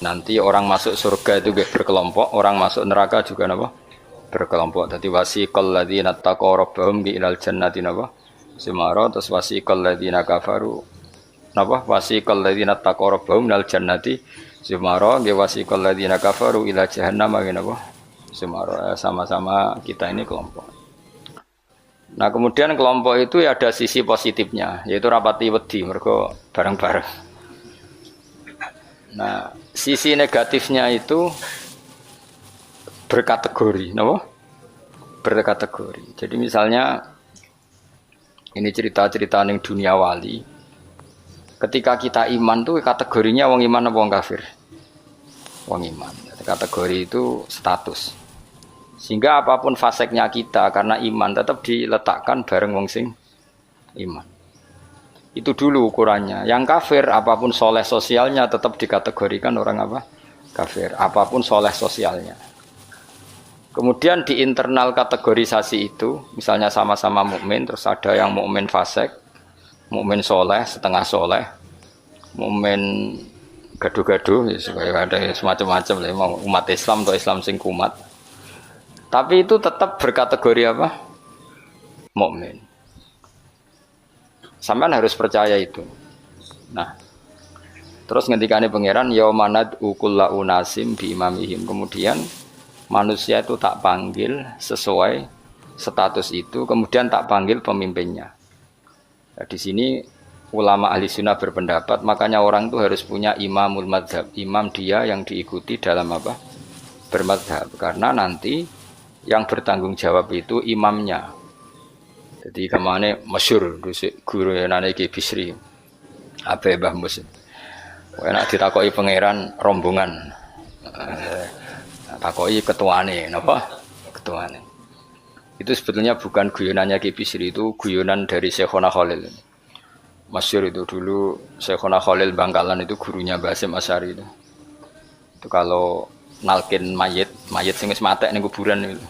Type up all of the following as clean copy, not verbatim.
Nanti orang masuk surga itu berkelompok, orang masuk neraka juga napa? Berkelompok. Dadi wasiqal ladzina taqaw rabbahum ilal jannati napa? Sumara terus wasiqal ladzina kafaru napa? Wasiqal ladzina taqaw rabbahum ilal jannati sumara nggih wasiqal ladzina kafaru ila jahannam napa? Sumara. Sama-sama kita ini kelompok. Nah, kemudian kelompok itu ya ada sisi positifnya, yaitu rapati wedi mergo bareng-bareng. Nah, sisi negatifnya itu berkategori, napa? Berkategori. Jadi misalnya ini cerita-cerita ning dunia wali. Ketika kita iman tuh kategorinya wong iman apa wong kafir? Wong iman. Kategori itu status. Sehingga apapun faseknya kita karena iman tetap diletakkan bareng wong sing iman. Itu dulu ukurannya. Yang kafir apapun soleh sosialnya tetap dikategorikan orang apa? Kafir. Apapun soleh sosialnya. Kemudian di internal kategorisasi itu, misalnya sama-sama mukmin, terus ada yang mukmin fasik, mukmin soleh, setengah soleh, mukmin gaduh-gaduh, ya, supaya ada semacam-macam lah, umat Islam atau Islam sing kumat. Tapi itu tetap berkategori apa? Mukmin. Sampean harus percaya itu. Nah, terus ngendikane pangeran yaumanad ukulla unasim bi imamihim. Kemudian manusia itu tak panggil sesuai status itu, kemudian tak panggil pemimpinnya. Nah, di sini ulama ahli sunnah berpendapat, makanya orang itu harus punya imamul madzhab, imam dia yang diikuti dalam apa? Bermadzhab. Karena nanti yang bertanggung jawab itu imamnya. Jadi kemana masyhur guru nane Ki Bisri Abe Mbah Mus. Enak ditakoki pangeran rombongan. Takoki ketuane napa? Ketuane. Itu sebetulnya bukan guyonannya Ki Bisri, itu guyonan dari Syekhona Khalil. Masyhur itu dulu Syekhona Khalil Bangkalan itu gurunya Basim Asy'ari itu. Itu kalau nalkin mayit sing wis matek ning kuburan itu.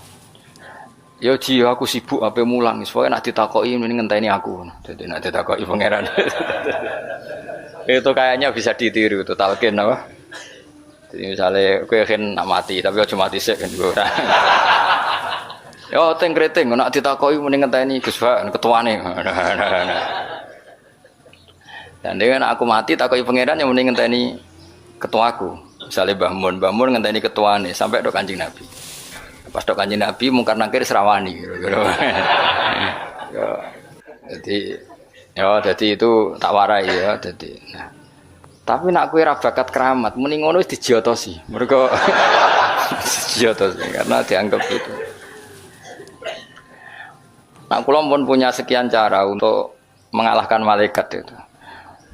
Ya ji aku sibuk ape mulang, soalnya nak ditakoki mending ngenteni aku. Jadi nak ditakoki pangeran. Itu kayaknya bisa ditiru itu talqin apa? Jadi misalnya kowe kan nak mati tapi aja mati sik kan ora. Ya teng kreting nak ditakoki mending ngenteni Gus Pak ketuane. Dan dengan aku mati takoki pangeran yang mending ngenteni ketuaku. Misalnya Mbah Mun ngenteni ketuane sampai do Kanjeng Nabi. Pas dok Kanjeng Nabi mungkar nangkir serawani gitu. Jadi itu tak warai ya jadi. Nah, tapi nak kowe ra bakat keramat, mending ngono wis dijiotosi. Mergo dijiotosi karena dianggap itu. Nah, kula pun punya sekian cara untuk mengalahkan malaikat itu.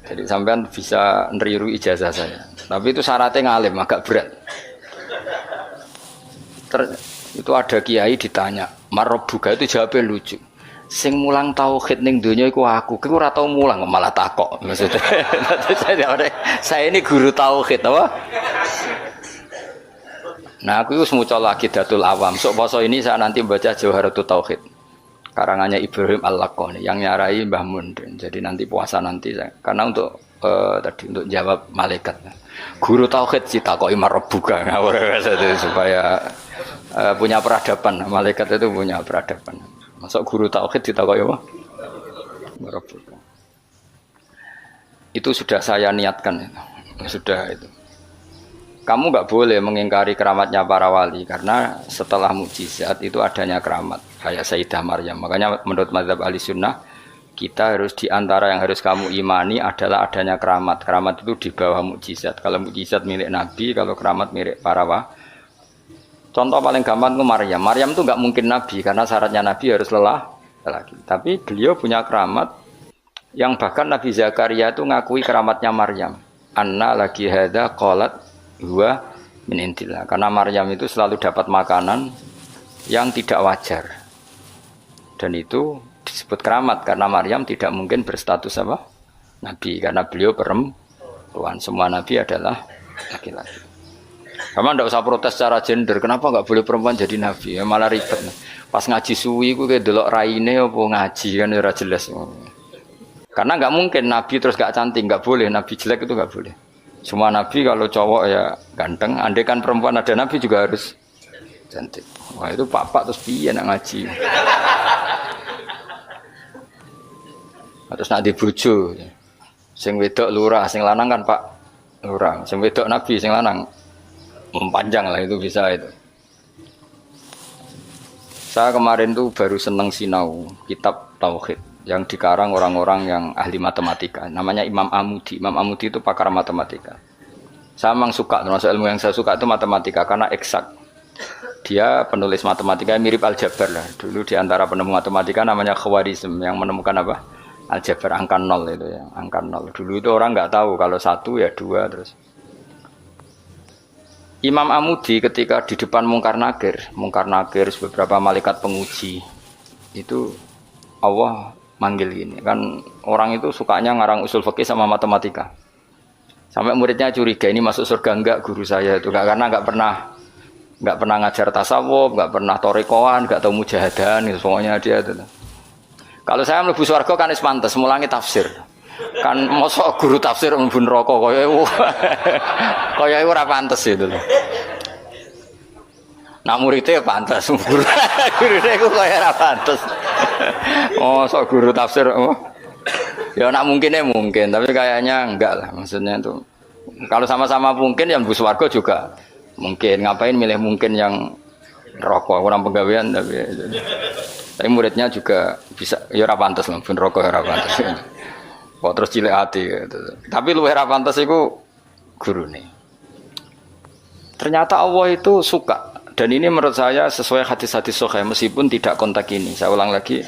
Jadi sampean bisa neriru ijazah saya. Tapi itu syaratnya ngalim agak berat. Itu ada kiai ditanya, "Marabbuka?" Itu jawabnya lucu. Sing mulang tauhid ning donya iku aku. Kowe ora tau mulang malah takok. Maksudnya saya ini guru tauhid apa? Nah, aku wis maca lagi Datul Awam. Sok poso ini saya nanti baca Jawharatul Tauhid. Karangannya Ibrahim Al-Laqani yang nyarai Mbah Mun. Jadi nanti puasa nanti saya. Karena untuk tadi untuk jawab malaikat. Guru tauhid ditakoki marabbuka supaya punya peradaban. Malaikat itu punya peradaban. Masuk guru tauhid ditakoki apa? Marabbuka. Itu sudah saya niatkan itu. Sudah itu. Kamu nggak boleh mengingkari keramatnya para wali karena setelah mukjizat itu adanya keramat kayak Sayyidah Maryam. Makanya menurut mazhab ahli sunnah kita harus diantara yang harus kamu imani adalah adanya keramat. Keramat itu di bawah mukjizat. Kalau mukjizat milik Nabi, kalau keramat milik para wali. Contoh paling gampang itu Maryam. Maryam itu nggak mungkin Nabi karena syaratnya Nabi harus lelaki. Tapi beliau punya keramat yang bahkan Nabi Zakaria itu ngakui keramatnya Maryam. Anna lagi hada qalat huwa min indillah. Karena Maryam itu selalu dapat makanan yang tidak wajar. Dan itu disebut keramat karena Maryam tidak mungkin berstatus apa? Nabi karena beliau perempuan. Semua nabi adalah laki-laki. Kamu tidak usah protes secara gender. Kenapa nggak boleh perempuan jadi nabi? Ya, malah ribet. Pas ngaji suwi ku kayak delok raine apa ngaji kan ora jelas. Karena nggak mungkin nabi terus nggak cantik, nggak boleh. Nabi jelek itu nggak boleh. Semua nabi kalau cowok ya ganteng, andai kan perempuan ada nabi juga harus cantik. Wah itu papa terus piye nak ngaji. Terus nak dibojo. Sing wedok lurah, sing lanang kan Pak lurah. Sing wedok nabi, sing lanang mempanjang lah itu bisa itu. Saya kemarin tuh baru seneng sinau kitab Tauhid yang dikarang orang-orang yang ahli matematika. Namanya Imam Amudi. Imam Amudi itu pakar matematika. Saya memang suka, termasuk ilmu yang saya suka itu matematika karena eksak. Dia penulis matematika mirip Aljabar lah. Dulu di antara penemu matematika namanya Khawarizm yang menemukan apa? Aljabar angka 0 itu ya, angka 0. Dulu itu orang nggak tahu kalau 1 ya 2 terus. Imam Amudi ketika di depan Mungkar Nakir beberapa malaikat penguji itu Allah manggil gini kan orang itu sukanya ngarang usul fikih sama matematika. Sampai muridnya curiga ini masuk surga enggak guru saya itu enggak karena enggak pernah ngajar tasawuf, enggak pernah torikoan, enggak tahu mujahadan gitu pokoknya dia itu. Kalau saya mlebu swarga kan wis pantes mulangi tafsir. Kan mosok guru tafsir mlebu neraka kaya iku ora pantes itu lho. Nah muridnya pantes gurune iku kaya ora pantes. Mosok guru tafsir ya nak mungkin tapi kayaknya enggak lah maksudnya itu. Kalau sama-sama mungkin yang mlebu swarga juga mungkin ngapain milih mungkin yang neraka orang penggawean tapi muridnya juga bisa ya ora pantes lho ben neraka ora pantes. Kok terus cilik hati gitu. Tapi luwih ra pantes iku gurune. Ternyata Allah itu suka dan ini menurut saya sesuai hadis-hadis sahih meskipun tidak kontak ini. Saya ulang lagi.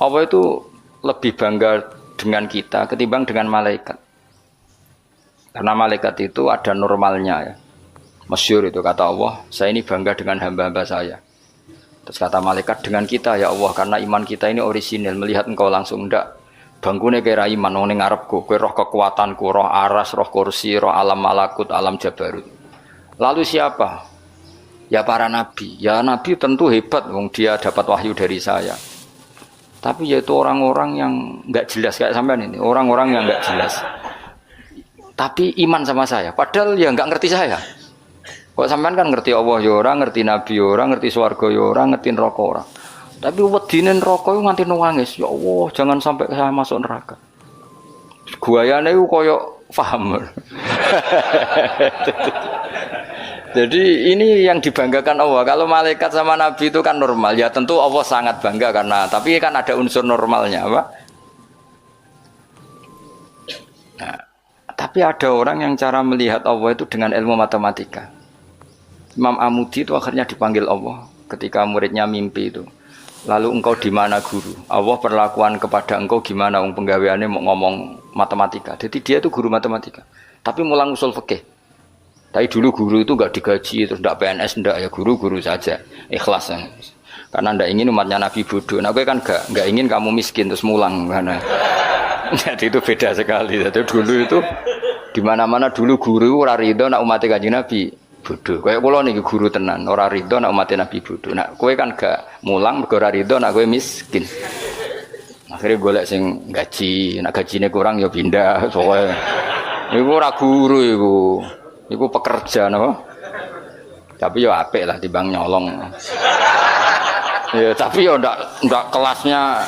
Allah itu lebih bangga dengan kita ketimbang dengan malaikat. Karena malaikat itu ada normalnya ya. Masyhur itu kata Allah, saya ini bangga dengan hamba-hamba saya. Terus kata malaikat dengan kita ya Allah karena iman kita ini orisinil melihat engkau langsung ndak. Bangkune kira iman wong ning ngarepku, kowe roh kekuatanku, roh aras, roh kursi, roh alam malakut, alam jabarut. Lalu siapa? Ya para nabi. Ya nabi tentu hebat wong dia dapat wahyu dari saya. Tapi yaitu orang-orang yang enggak jelas kayak sampean ini, orang-orang yang enggak jelas. Tapi iman sama saya, padahal ya enggak ngerti saya. Kok sampean kan ngerti Allah ya ora, ngerti nabi ya ora, ngerti swarga ya ora, ngerti neraka ora. Tapi wedine neraka iku nganti nangis, ya Allah, jangan sampai saya masuk neraka. Guayane iku koyo paham. Jadi ini yang dibanggakan Allah. Kalau malaikat sama nabi itu kan normal. Ya tentu Allah sangat bangga karena tapi kan ada unsur normalnya, apa? Nah, tapi ada orang yang cara melihat Allah itu dengan ilmu matematika. Imam Amudi itu akhirnya dipanggil Allah ketika muridnya mimpi itu. Lalu engkau di mana guru? Allah perlakuan kepada engkau gimana? Wong penggaweane mau ngomong matematika. Jadi dia itu guru matematika. Tapi mulang usul fikih. Tapi dulu guru itu enggak digaji terus enggak PNS enggak ya guru saja. Ikhlas. Karena enggak ingin umatnya Nabi bodoh. Nah, gue kan enggak ingin kamu miskin terus mulang karena jadi itu beda sekali. Jadi dulu itu di mana-mana dulu guru ora rido nak umat Kanjeng Nabi bodoh. Kayak kula niki guru tenan, ora rido nak umat Nabi bodoh. Nak kowe kan gak mulang mergo ora rido nak kowe miskin. Akhirnya golek sing gaji, nak gajine kurang ya pindah. Soale iku ora guru iku. Iku pekerja napa? Tapi ya apik lah timbang nyolong. Ya tapi ya ndak kelasnya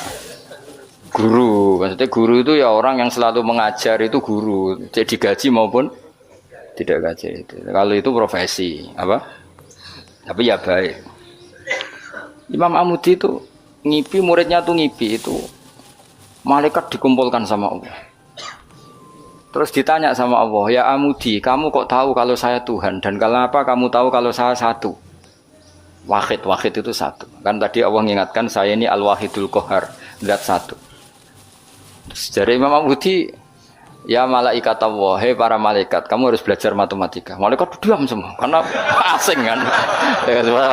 guru. Maksudnya guru itu ya orang yang selalu mengajar itu guru. Jadi gaji maupun tidak gaji itu. Kalau itu profesi, apa? Tapi ya baik. Imam Amudi itu ngipi muridnya tuh ngipi itu malaikat dikumpulkan sama Allah. Terus ditanya sama Allah, ya Amudi, kamu kok tahu kalau saya Tuhan dan kenapa kamu tahu kalau saya satu? Wahid itu satu. Kan tadi Allah mengingatkan saya ini Al-Wahidul Qahar, zat satu. Dari Imam Amudi, ya malaikat Allah, hei para malaikat, kamu harus belajar matematika. Malaikat diam semua, karena asing kan.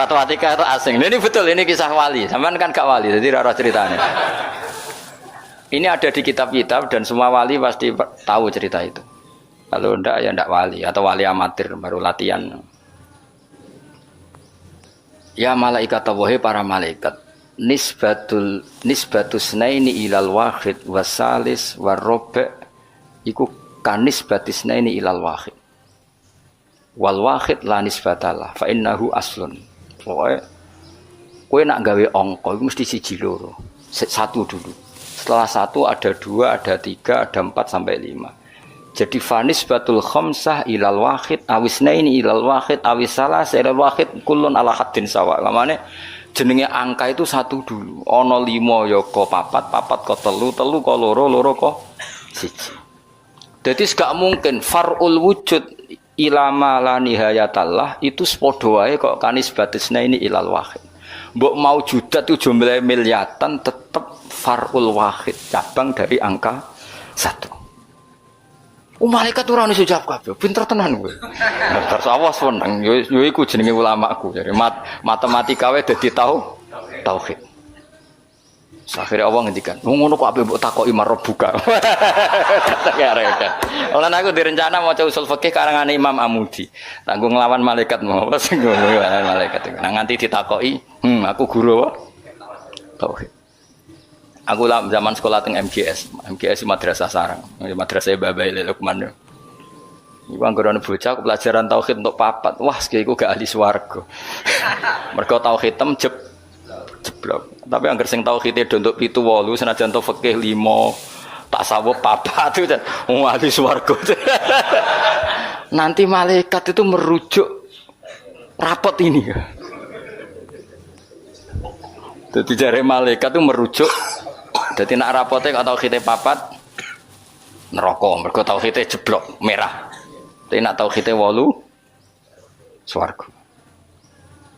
Matematika itu asing. Ini betul, ini kisah wali. Sampean kan gak wali, jadi rara ceritanya. Ini ada di kitab-kitab dan semua wali pasti tahu cerita itu. Kalau enggak ya enggak wali atau wali amatir baru latihan. Ya malaikat Allah, hei para malaikat. Nisbatus naini ilal wahid wasalis warrobe iku kanisbatisna ini ilal wahid. Wal wahid la nisbatalah fa innahu aslun. Pokoke kowe nak gawe angka iku mesti siji loro. Satu dulu. Setelah satu ada dua, ada tiga, ada 4 sampai 5. Jadi fanisbatul khamsah ilal wahid awisnaini ilal wahid awisalah ilal wahid kullun ala haddin sawa. Lamane jenenge angka itu satu dulu. Ana 5 ya ka 4, 4 ka 3, 3 ka 2, 2 ka 1. Jadi gak mungkin far'ul wujud ilama la nihayatallah itu sepadha wae kok kanisbatisna ini ilal wahid. Mbok mau judat itu jumlah miliatan tetap far'ul wahid, cabang dari angka 1. Malaikat ora ono jawab kabeh, pinter tenan kowe. Terus awas weneng, yo iku jenenge ulamaku. Jadi matematika wae dadi tauhid. Akhirnya Allah ngendikan, ngono kok ape mbok takoki marab buka. Olan aku direncana maca usul fikih karangan Imam Amudi. Tanggung nglawan malaikat mau apa sing nglawan malaikat. Nah nganti ditakoki, aku guru apa? Tauhid. Aku lah zaman sekolah teng MGS Madrasah Sarang, Madrasah Babai Lukman. Iku anggere bocah pelajaran tauhid untuk papat. Wah, iku gak ahli swarga. Mergo tauhid jeblok. Tapi angger sing tauhide do untuk 7 8 senajan to fikih 5 tasawuf 4 itu kan ahli swarga. Nanti malaikat itu merujuk rapot ini. Jadi jare malaikat itu merujuk. Jadi nak rapote kok tauhide 4 neraka, mergo tauhide jeblok merah. Tapi nak tauhide 8 swarga.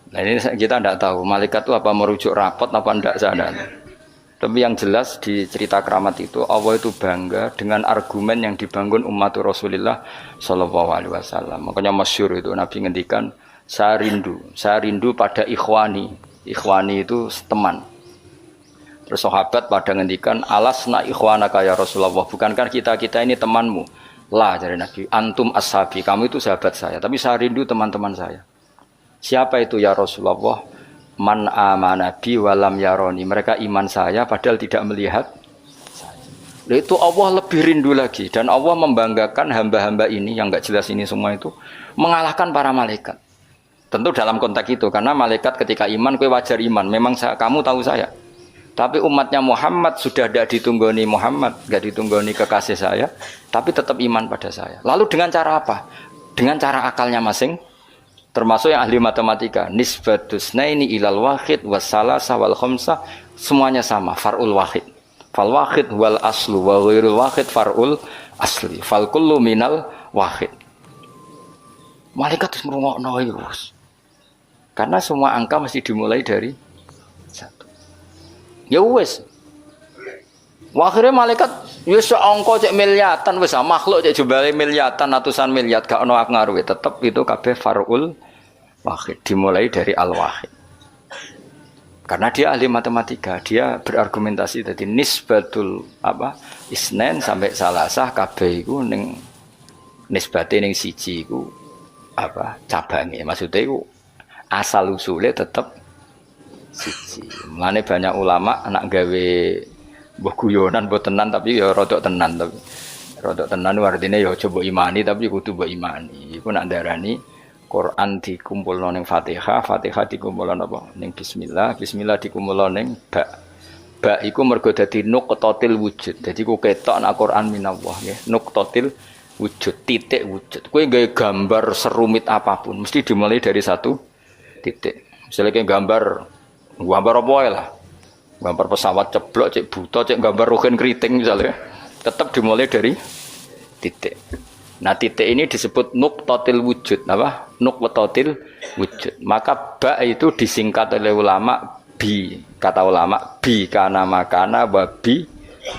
Nah ini kita tidak tahu malaikat itu apa merujuk rapot apa tidak sana. Tapi yang jelas di cerita keramat itu Allah itu bangga dengan argumen yang dibangun umat Rasulullah Shallallahu Alaihi Wasallam. Makanya masyhur itu Nabi ngendikan saya rindu pada ikhwani. Ikhwani itu teman. Terus sahabat pada ngendikan alasna ikhwanaka ya Rasulullah, bukankah kita ini temanmu? Lah dari Nabi, antum ashabi, kamu itu sahabat saya, tapi saya rindu teman-teman saya. Siapa itu ya Rasulullah? Man amana bi walam yaroni. Mereka iman saya padahal tidak melihat saya. Itu Allah lebih rindu lagi. Dan Allah membanggakan hamba-hamba ini yang enggak jelas ini semua itu mengalahkan para malaikat. Tentu dalam konteks itu. Karena malaikat ketika iman, kue wajar iman. Memang kamu tahu saya. Tapi umatnya Muhammad sudah tidak ditunggoni Muhammad. Tidak ditunggoni kekasih saya. Tapi tetap iman pada saya. Lalu dengan cara apa? Dengan cara akalnya masing. Termasuk yang ahli matematika, nisbatusna ini ilal wahid wassalasa wal khamsah semuanya sama, far'ul wahid. Fal wahid wal aslu wa ghairul wahid far'ul asli. Fal kullu minal wahid. Malaikat terus merungokno iku. Karena semua angka mesti dimulai dari 1. Ya wis. Akhirnya malaikat ya seangka cek miliatan wis makhluk cek jumlahe miliatan ratusan miliar gak ono ngaruhe tetep itu kabeh far'ul wahid dimulai dari al-wahid. Karena dia ahli matematika, dia berargumentasi tadi nisbatul isnen sampai salasah kabeh iku ning nisbate ning siji iku cabange. Maksudnya iku asal usule tetep siji. Mulane banyak ulama anak gawe mbah guyonan mbok tenan tapi ya rodok tenan tapi rodok tenan artine ya coba imani tapi kudu mbok imani. Iku nak darani Quran dikumpulno ning Fatihah, Fatihah dikumpulno apa? Ning bismillah, bismillah dikumpulno ning ba. Ba iku mergo dadi nuqtatil wujud. Dadi ku ketok nek Quran minallah nggih, nuqtatil wujud, titik wujud. Kowe gawe gambar serumit apapun mesti dimulai dari satu titik. Misalnya kayak gambar apa ya lah. Gambar pesawat ceblok, cek buta, cek gambar ruhin keriting misalnya, tetap dimulai dari titik. Nah titik ini disebut nuqtatil wujud, apa? Nuqtatil wujud. Maka ba itu disingkat oleh ulama bi, kata ulama bi kana makana wa bi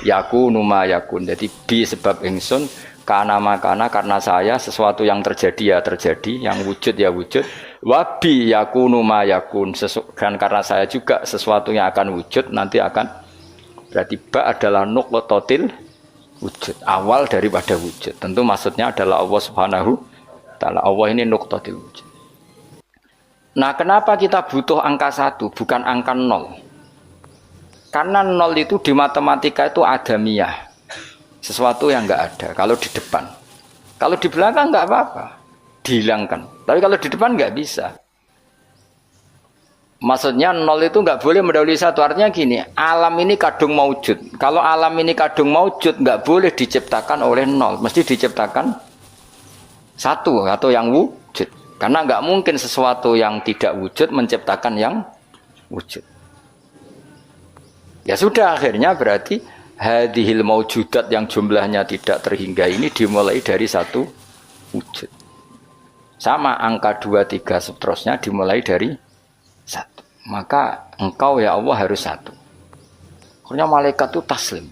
yakunu ma yakun. Jadi bi sebab ingsun, kana makana karena saya sesuatu yang terjadi ya terjadi, yang wujud ya wujud. Wabi yakunu ma yakun, dan karena saya juga sesuatu yang akan wujud nanti akan, berarti ba adalah nuqtatil wujud, awal daripada wujud. Tentu maksudnya adalah Allah Subhanahu taala. Allah ini nuqtatil wujud. Nah, kenapa kita butuh angka 1 bukan angka 0? Karena 0 itu di matematika itu adamiyah, sesuatu yang enggak ada kalau di depan. Kalau di belakang nggak apa-apa, dihilangkan. Tapi kalau di depan nggak bisa. Maksudnya nol itu nggak boleh mendahului satu. Artinya gini, alam ini kadung maujud. Kalau alam ini kadung maujud, nggak boleh diciptakan oleh nol. Mesti diciptakan satu atau yang wujud. Karena nggak mungkin sesuatu yang tidak wujud menciptakan yang wujud. Ya sudah, akhirnya berarti hadhil maujudat yang jumlahnya tidak terhingga ini dimulai dari satu wujud. Sama angka 2, 3 seterusnya dimulai dari satu. Maka engkau ya Allah harus satu. Akhirnya malaikat itu taslim.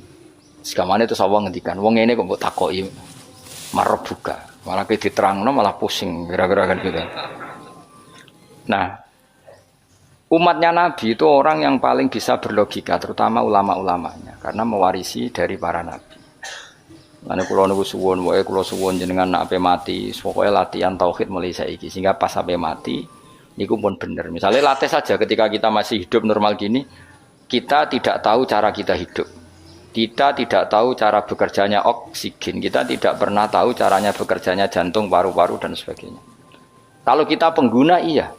Sekamane itu Allah ngendikan, wong ini kok mbok takoki marebuka. Malah diterangno malah pusing kira-kira kan gitu. Nah, umatnya Nabi itu orang yang paling bisa berlogika, terutama ulama-ulamanya, karena mewarisi dari para nabi. Lan kula niku suwun, wae kula suwun jenengan nek ape mati, pokoke latihan tauhid mulai saiki sehingga pas sampai mati niku pun bener. Misalnya latih saja ketika kita masih hidup normal gini, kita tidak tahu cara kita hidup. Kita tidak tahu cara bekerjanya oksigen. Kita tidak pernah tahu caranya bekerjanya jantung, paru-paru dan sebagainya. Kalau kita pengguna iya.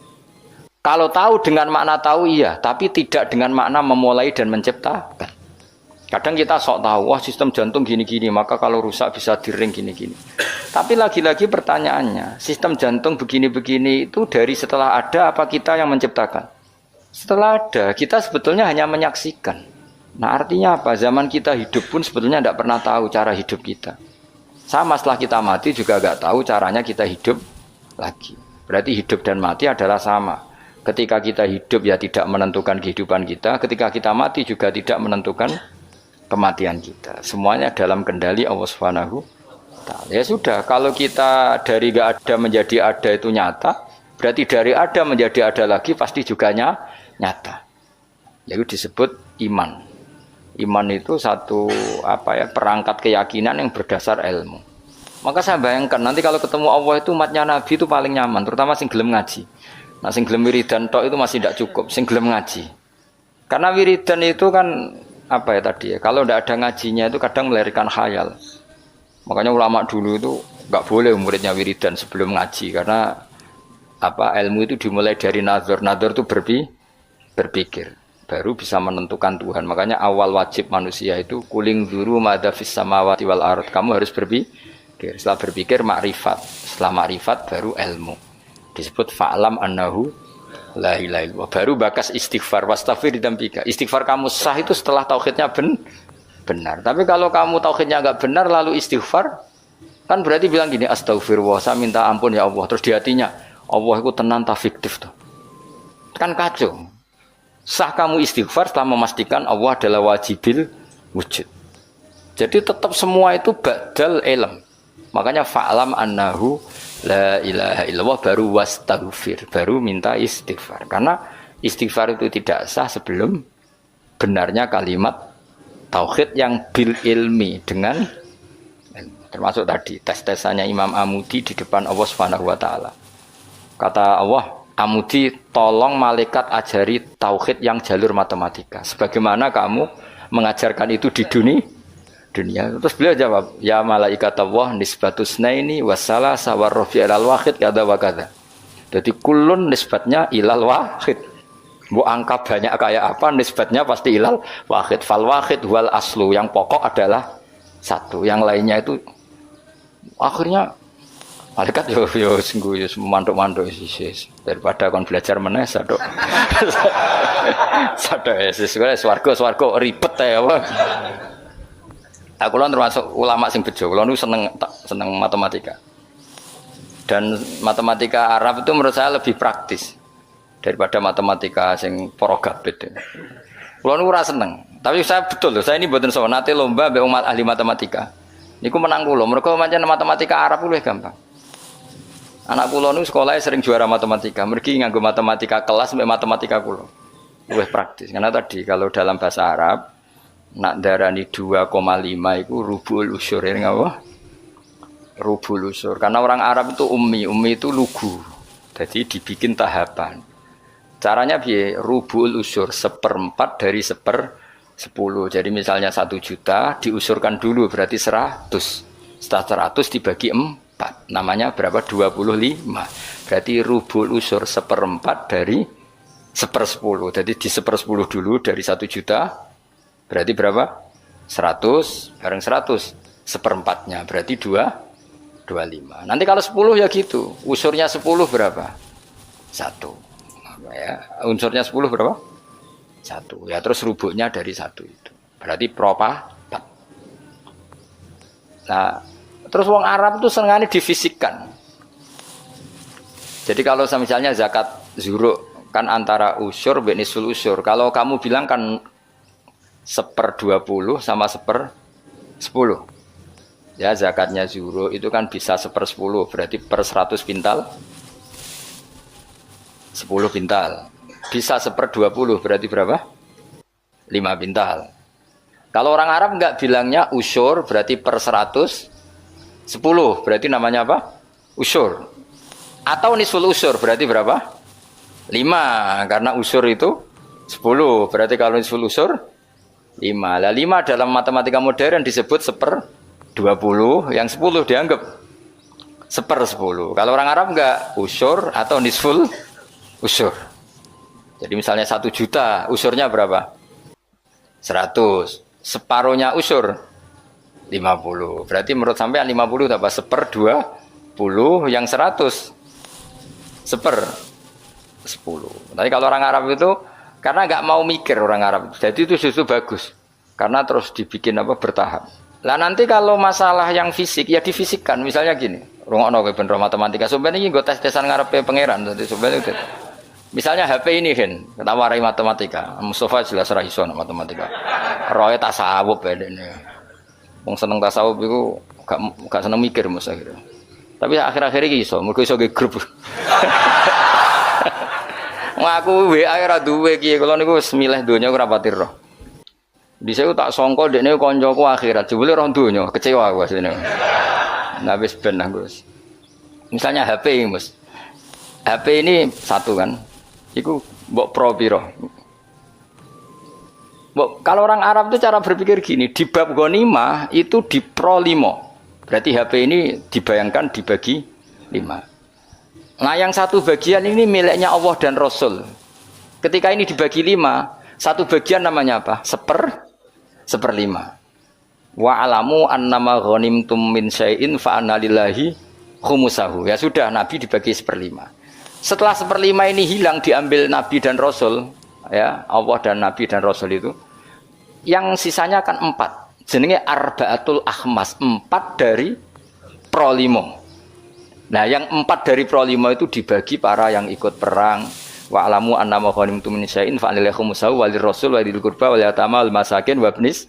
Kalau tahu dengan makna tahu iya, tapi tidak dengan makna memulai dan menciptakan. Kadang kita sok tahu, wah sistem jantung gini-gini, maka kalau rusak bisa diring gini-gini. Tapi lagi-lagi pertanyaannya, sistem jantung begini-begini itu dari setelah ada apa kita yang menciptakan? Setelah ada, kita sebetulnya hanya menyaksikan. Nah artinya apa? Zaman kita hidup pun sebetulnya tidak pernah tahu cara hidup kita. Sama setelah kita mati juga nggak tahu caranya kita hidup lagi. Berarti hidup dan mati adalah sama. Ketika kita hidup ya tidak menentukan kehidupan kita, ketika kita mati juga tidak menentukan kematian kita. Semuanya dalam kendali Allah Subhanahu wa Ta'ala. Ya sudah, kalau kita dari gak ada menjadi ada itu nyata, berarti dari ada menjadi ada lagi pasti juga nyata. Yaitu disebut iman. Iman itu satu perangkat keyakinan yang berdasar ilmu. Maka saya bayangkan nanti kalau ketemu Allah itu umatnya Nabi itu paling nyaman, terutama sing gelem ngaji. Nah sing gelem wiridan tok itu masih tidak cukup, sing gelem ngaji. Karena wiridan itu kan kalau tidak ada ngajinya itu kadang melahirkan khayal. Makanya ulama dulu itu nggak boleh muridnya wiridan sebelum ngaji karena ilmu itu dimulai dari nazar itu berpikir baru bisa menentukan Tuhan. Makanya awal wajib manusia itu kuling dzuru madza fis samawati wal ard. Kamu harus berpikir. Setelah berpikir makrifat. Setelah makrifat baru ilmu. Disebut fa'lam annahu la ilaha illallah. Baru bakas istighfar wastaghfir dzambika. Istighfar kamu sah itu setelah tauhidnya benar. Tapi kalau kamu tauhidnya enggak benar lalu istighfar kan berarti bilang gini, astagfirullah, saya minta ampun ya Allah. Terus di hatinya, Allah itu tenang tak fiktif tuh. Kan kacau. Sah kamu istighfar setelah memastikan Allah adalah wajibil wujud. Jadi tetap semua itu badal ilm. Makanya fa'lam annahu la ilaha illallah baru wastaghfir, baru minta istighfar. Karena istighfar itu tidak sah sebelum benarnya kalimat tauhid yang bil ilmi dengan termasuk tadi tes-tesannya Imam Amudi di depan Allah Subhanahu wa Ta'ala. Kata Allah, Amudi tolong malaikat ajari tauhid yang jalur matematika. Sebagaimana kamu mengajarkan itu di dunia. Terus beliau jawab, ya malaikat Allah nisbatusnaini wassalasa warrafi ilal wahid kada wa kada. Jadi kulun nisbatnya ilal wahid. Bu angka banyak kayak apa nisbatnya pasti ilal wahid. Fal wahid wal aslu, yang pokok adalah satu, yang lainnya itu akhirnya malaikat yo sungguh mantuk-mantuk daripada kon belajar meneh sadok. Sadok swarga ribet ya apa. Aku lan termasuk ulama sing bejo, kula niku seneng matematika. Dan matematika Arab itu menurut saya lebih praktis daripada matematika sing para gabit. Kula niku ora seneng, tapi saya betul loh, saya ini mboten sowan nate lomba mbek umat ahli matematika. Niku menang kula, mergo pancen matematika Arab luwih gampang. Anak kula niku sekolahnya sering juara matematika, mergi nganggo matematika kelas mbek matematika kula. Luwih praktis. Karena tadi kalau dalam bahasa Arab nak darani 2,5 itu rubul usur ya ngapa? Rubul usur. Karena orang Arab itu ummi itu lugu. Jadi dibikin tahapan. Caranya piye? Rubul usur 1/4 dari 1/10. Jadi misalnya 1 juta diusurkan dulu berarti 100. Setelah 100 dibagi Namanya berapa? 25. Berarti rubul usur 1/4 dari 1/10. Jadi di 1/10 dulu dari 1 juta. Berarti berapa? 100 bareng 100. 1/4-nya berarti 25. Nanti kalau 10 ya gitu. Usurnya 10 berapa? 1. Ya, unsurnya 10 berapa? 1. Ya terus rubuknya dari 1 itu. Berarti seperempat. Nah, terus wong Arab itu senengane difisikkan. Jadi kalau misalnya zakat zuruk kan antara usur dan nisul usur. Kalau kamu bilang kan 1/20 sama 1/10. Ya zakatnya zuruk itu kan bisa 1/10. Berarti per 100 pintal 10 pintal. Bisa 1/20 berarti berapa? 5 pintal. Kalau orang Arab enggak bilangnya usur berarti per 100 10 berarti namanya apa? Usur. Atau nisful usur berarti berapa? 5 karena usur itu 10 berarti kalau nisful usur 5. Lah 5 dalam matematika modern disebut 1/20 yang 10 dianggap 1/10. Kalau orang Arab enggak usur atau nisful usur. Jadi misalnya 1 juta usurnya berapa? 100. Separuhnya usur 50. Berarti menurut sampean 50 tambah 1/20 yang 100 1/10. Tapi kalau orang Arab itu karena nggak mau mikir orang Arab, jadi itu justru bagus karena terus dibikin apa bertahap. Lah nanti kalau masalah yang fisik ya difisikkan, misalnya gini, rungokno kowe ben matematika, sampeyan iki nggo tes-tesan ngarepe pangeran, dadi sampeyan itu. Misalnya HP ini kan, kita warai matematika, Mustafa jelas ra iso matematika. Roe tasawuf ya dene. Wong seneng tasawuf iku gak seneng mikir mesti akhirnya. Tapi akhir-akhir iki iso, mergo iso ge grup. Ngaku WA ora duwe iki, kula niku wis milih donya ora pati roh. Dhisik tak sangka dekne kancaku akhirat, jebule roh donya, kecewa aku asline. Nah wis ben aku wis. Misalnya HP ini, Mas. HP ini satu kan. Iku mbok pro piro? Kalau orang Arab itu cara berpikir gini, di bab ghanimah itu di pro 5. Berarti HP ini dibayangkan dibagi 5. Nah yang satu bagian ini miliknya Allah dan Rasul. Ketika ini dibagi 5, satu bagian namanya apa? 1/5. Wa alamu annama ghanimtum min syai'in fa anna lillahi khumusahu. Ya sudah, Nabi dibagi 1/5. Setelah 1/5 ini hilang diambil Nabi dan Rasul, ya Allah dan Nabi dan Rasul itu, yang sisanya kan 4. Jenenge arba'atul akhmas, 4 dari pro 5. Nah yang 4 dari pro 5 itu dibagi para yang ikut perang. Wa alamu annama ghanimtum min syai'in fa anna lillahi khumusahu walir rasul walil qurba wal yatama wal masakin wabnis.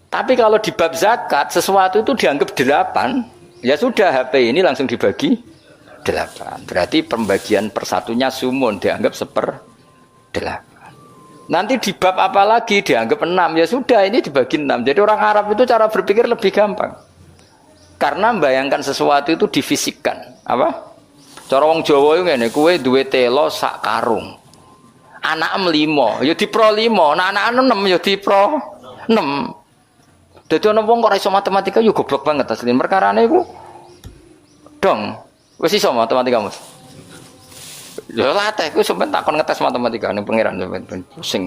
Tapi kalau di bab zakat sesuatu itu dianggap 8, ya sudah HP ini langsung dibagi 8. Berarti pembagian persatunya sumun dianggap 1/8. Nanti di bab apa lagi dianggap 6, ya sudah ini dibagi 6. Jadi orang Arab itu cara berpikir lebih gampang. Karena membayangkan sesuatu itu difisikkan. Apa? Cara wong Jawa itu ngene, kowe duwe telo sak karung. Anak 5, ya di pro 5, nah anak 6 ya di pro 6. Dadi ana wong kok ora iso matematika yo goblok banget asline. Perkarane iku dong, wis iso matematika, Mas. Ya latih ku sampeyan takon ngetes matematika ning pangeran sampeyan pusing.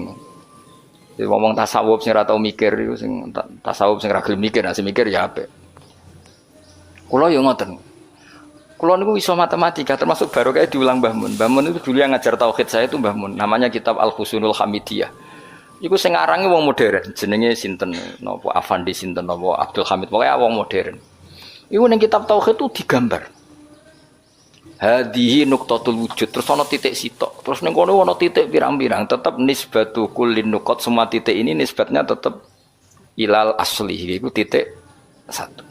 Jadi ngomong tasawuf sing ora tau mikir iku sing tasawuf sing ra gelem mikir, nek mikir ya apik. Kula yo ngoten. Kula niku iso matematika termasuk baru kayak diulang Mbah Mun. Mbah Mun itu dulu yang ngajar tauhid saya itu Mbah Mun. Namanya kitab Al-Husunul Hamidiyah. Iku sing arange wong modern, jenenge sinten napa Afandi sinten napa Abdul Hamid, pokoke wong modern. Iku ning kitab tauhid itu digambar. Hadihi nuqtatul wujud, terus ana titik sitok. Terus ning kono ana titik pirang-pirang, tetep nisbatu kullin nuqat, semua titik ini nisbatnya tetep ilal asli, iku titik 1.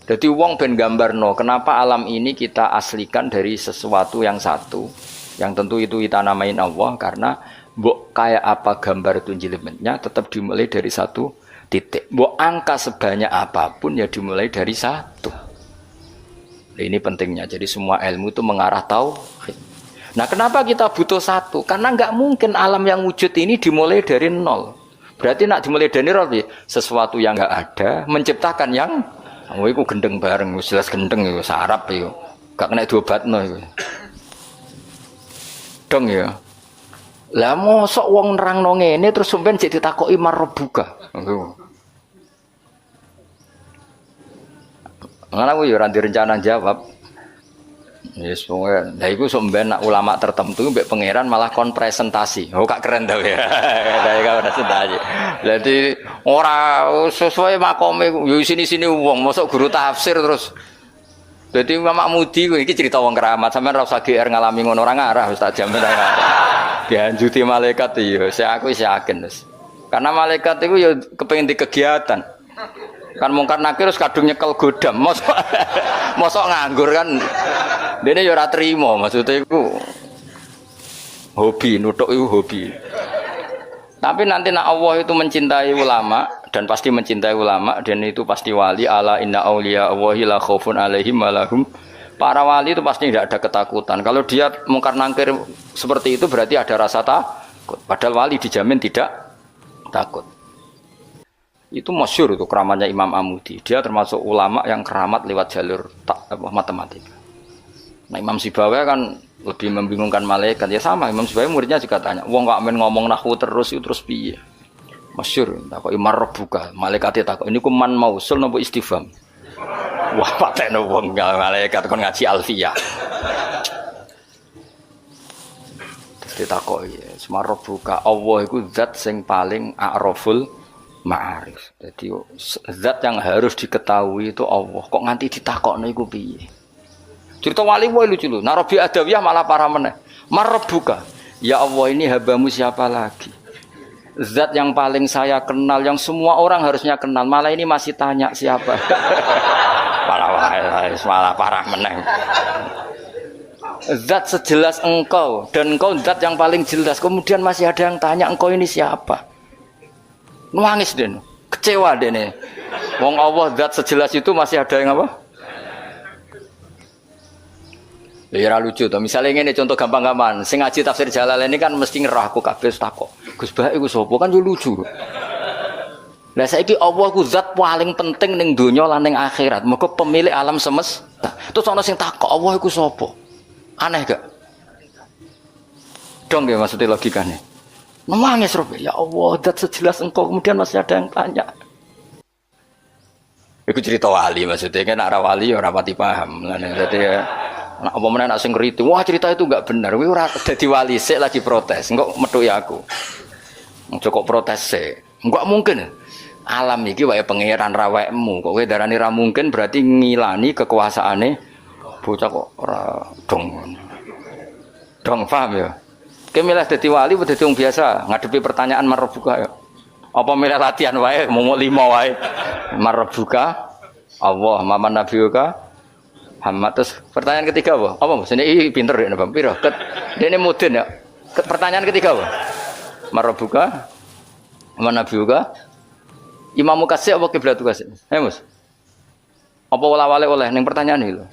Jadi wong ben gambarno, kenapa alam ini kita aslikan dari sesuatu yang satu, yang tentu itu kita namain Allah, karena mbok kayak apa gambar itu jelimetnya tetap dimulai dari satu titik. Mbok angka sebanyak apapun ya dimulai dari satu. Nah, ini pentingnya. Jadi semua ilmu itu mengarah tauhid. Nah, kenapa kita butuh satu? Karena nggak mungkin alam yang wujud ini dimulai dari 0. Berarti nak dimulai dari 0, sesuatu yang nggak ada menciptakan yang Oh iku gendeng bareng, wis jelas gendeng iku sarap iku. Gak kena diobatno iku. Dong ya. Lah mosok wong nerangno ngene terus sampean jek ditakoki marbuka. Ngono aku ya ora direncana jawab. Yes, pokoknya, nah itu sebenarnya ulama tertentu mbek pangeran malah kon presentasi. Oh, kak keren tau ya. Dari kau presentasi. Jadi orang sesuai makome, yo sini uang, masuk guru tafsir terus. Jadi Mama Mudi, ini cerita wong keramat. Sampai rasa GR ngalami ngono orang arah, Ustaz Jamin. Dianjuti malaikat iyo, aku yakin terus. Karena malaikat itu ya kepengen di kegiatan. Kan mungkar nakir terus kadung nyekel godam, mosok nganggur kan. Dene ya ora trimo, maksudnya iku hobi, nutuk itu hobi. Tapi nanti nak Allah itu mencintai ulama dan pasti mencintai ulama dan itu pasti wali ala inna auliya Allahi la khaufun alaihim wa lahum. Para wali itu pasti tidak ada ketakutan. Kalau dia mungkar nakir seperti itu berarti ada rasa takut. Padahal wali dijamin tidak takut. Itu masyhur itu keramatnya Imam Amudi. Dia termasuk ulama yang keramat lewat jalur matematika. Nah Imam Sibawai kan lebih membingungkan malaikat. Ya sama, Imam Sibawai muridnya juga tanya, wong kok amen ngomong nahwu terus itu terus piye? Masyhur, takok imar rebuka, malaikate takok ini ku man mausul napa istifham. Wah, patene wong malaikat kon ngaji alfiyah. Terus ditakoki, semar rebuka, Allah iku zat sing paling a'raful ma'arif. Jadi zat yang harus diketahui itu Allah. Kok nganti ditakokno iku piye? Cerita wali wae lucu lho. Narobi Adawiyah malah parah meneh. Marbuka. Ya Allah ini habamu siapa lagi? Zat yang paling saya kenal, yang semua orang harusnya kenal. Malah ini masih tanya siapa. Malah parah meneh. Zat sejelas engkau dan engkau zat yang paling jelas. Kemudian masih ada yang tanya engkau ini siapa? Nangis den. Kecewa dene. Wong Allah zat sejelas itu masih ada yang apa? Ya lucu to. Misalnya ngene contoh gampang-gampang. Sing ngaji tafsir Jalalain ini kan mesti ngerah aku kabeh takok. Gus Bah iku sapa kan yo lucu. Lah saiki Allah ku zat paling penting ning donya lan ning akhirat. Mergo pemilik alam semesta. Terus ana sing takok Allah iku sapa? Aneh gak? Dong ya maksudnya logikane. Nangis Rob. Ya Allah zat sejelas engkau kemudian masih ada yang tanya. Iku cerita wali maksudnya kan nek wali ora pati paham. Dadi ya nah, apa mana nak sing ngerti, wah cerita itu enggak benar. Kowe ora dadi wali sik lagi protes. Engko metuki aku. Kok protes sik. Enggak mungkin. Alam iki wae pangeran rawekmu. Kok kowe darani ra mungkin berarti ngilani kekuasaane bocah kok ora dong. Dong paham ya? Kowe milih dadi wali apa dadi wong biasa ngadepi pertanyaan marbuka ya. Apa milih latihan wae mau 5 wae. Marbuka Allah maman nabiyuka Muhammad. Terus pertanyaan ketiga apa? Apa Mas? Ini pinter ya Bang. Piro? Dene mudin ya. Pertanyaan ketiga apa? Marabuka. Mana nabiuka? Imam kasih apa kiblat kasih? Mas. Apa wala-wale oleh ning pertanyaan iki lho.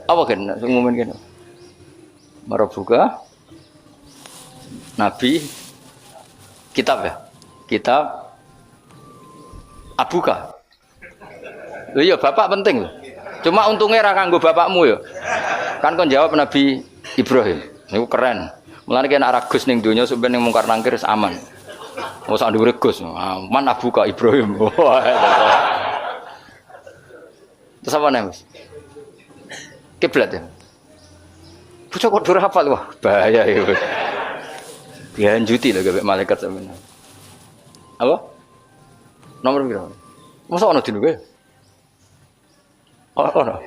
Apa kan sing ngumumin kene? Marabuka. Nabi kitab ya. Kitab Abuka. Lho iya bapak penting lho. Cuma untungnya ra kanggo bapakmu ya. Kan kon jawab Nabi Ibrahim. Niku keren. Mulane kena ra Gus ning donya sampeyan ning mungkar nangkir aman. Ora sak dhuwure Gus. Man Abuka Ibrahim. Terus apa nih Mas? Kiblat ya. Bocah kok dur hafal wah bahaya ya. Dianjuti lho gak malaikat sampeyan. Apa? Nomor piro? Masa ana dino kowe? Oh no.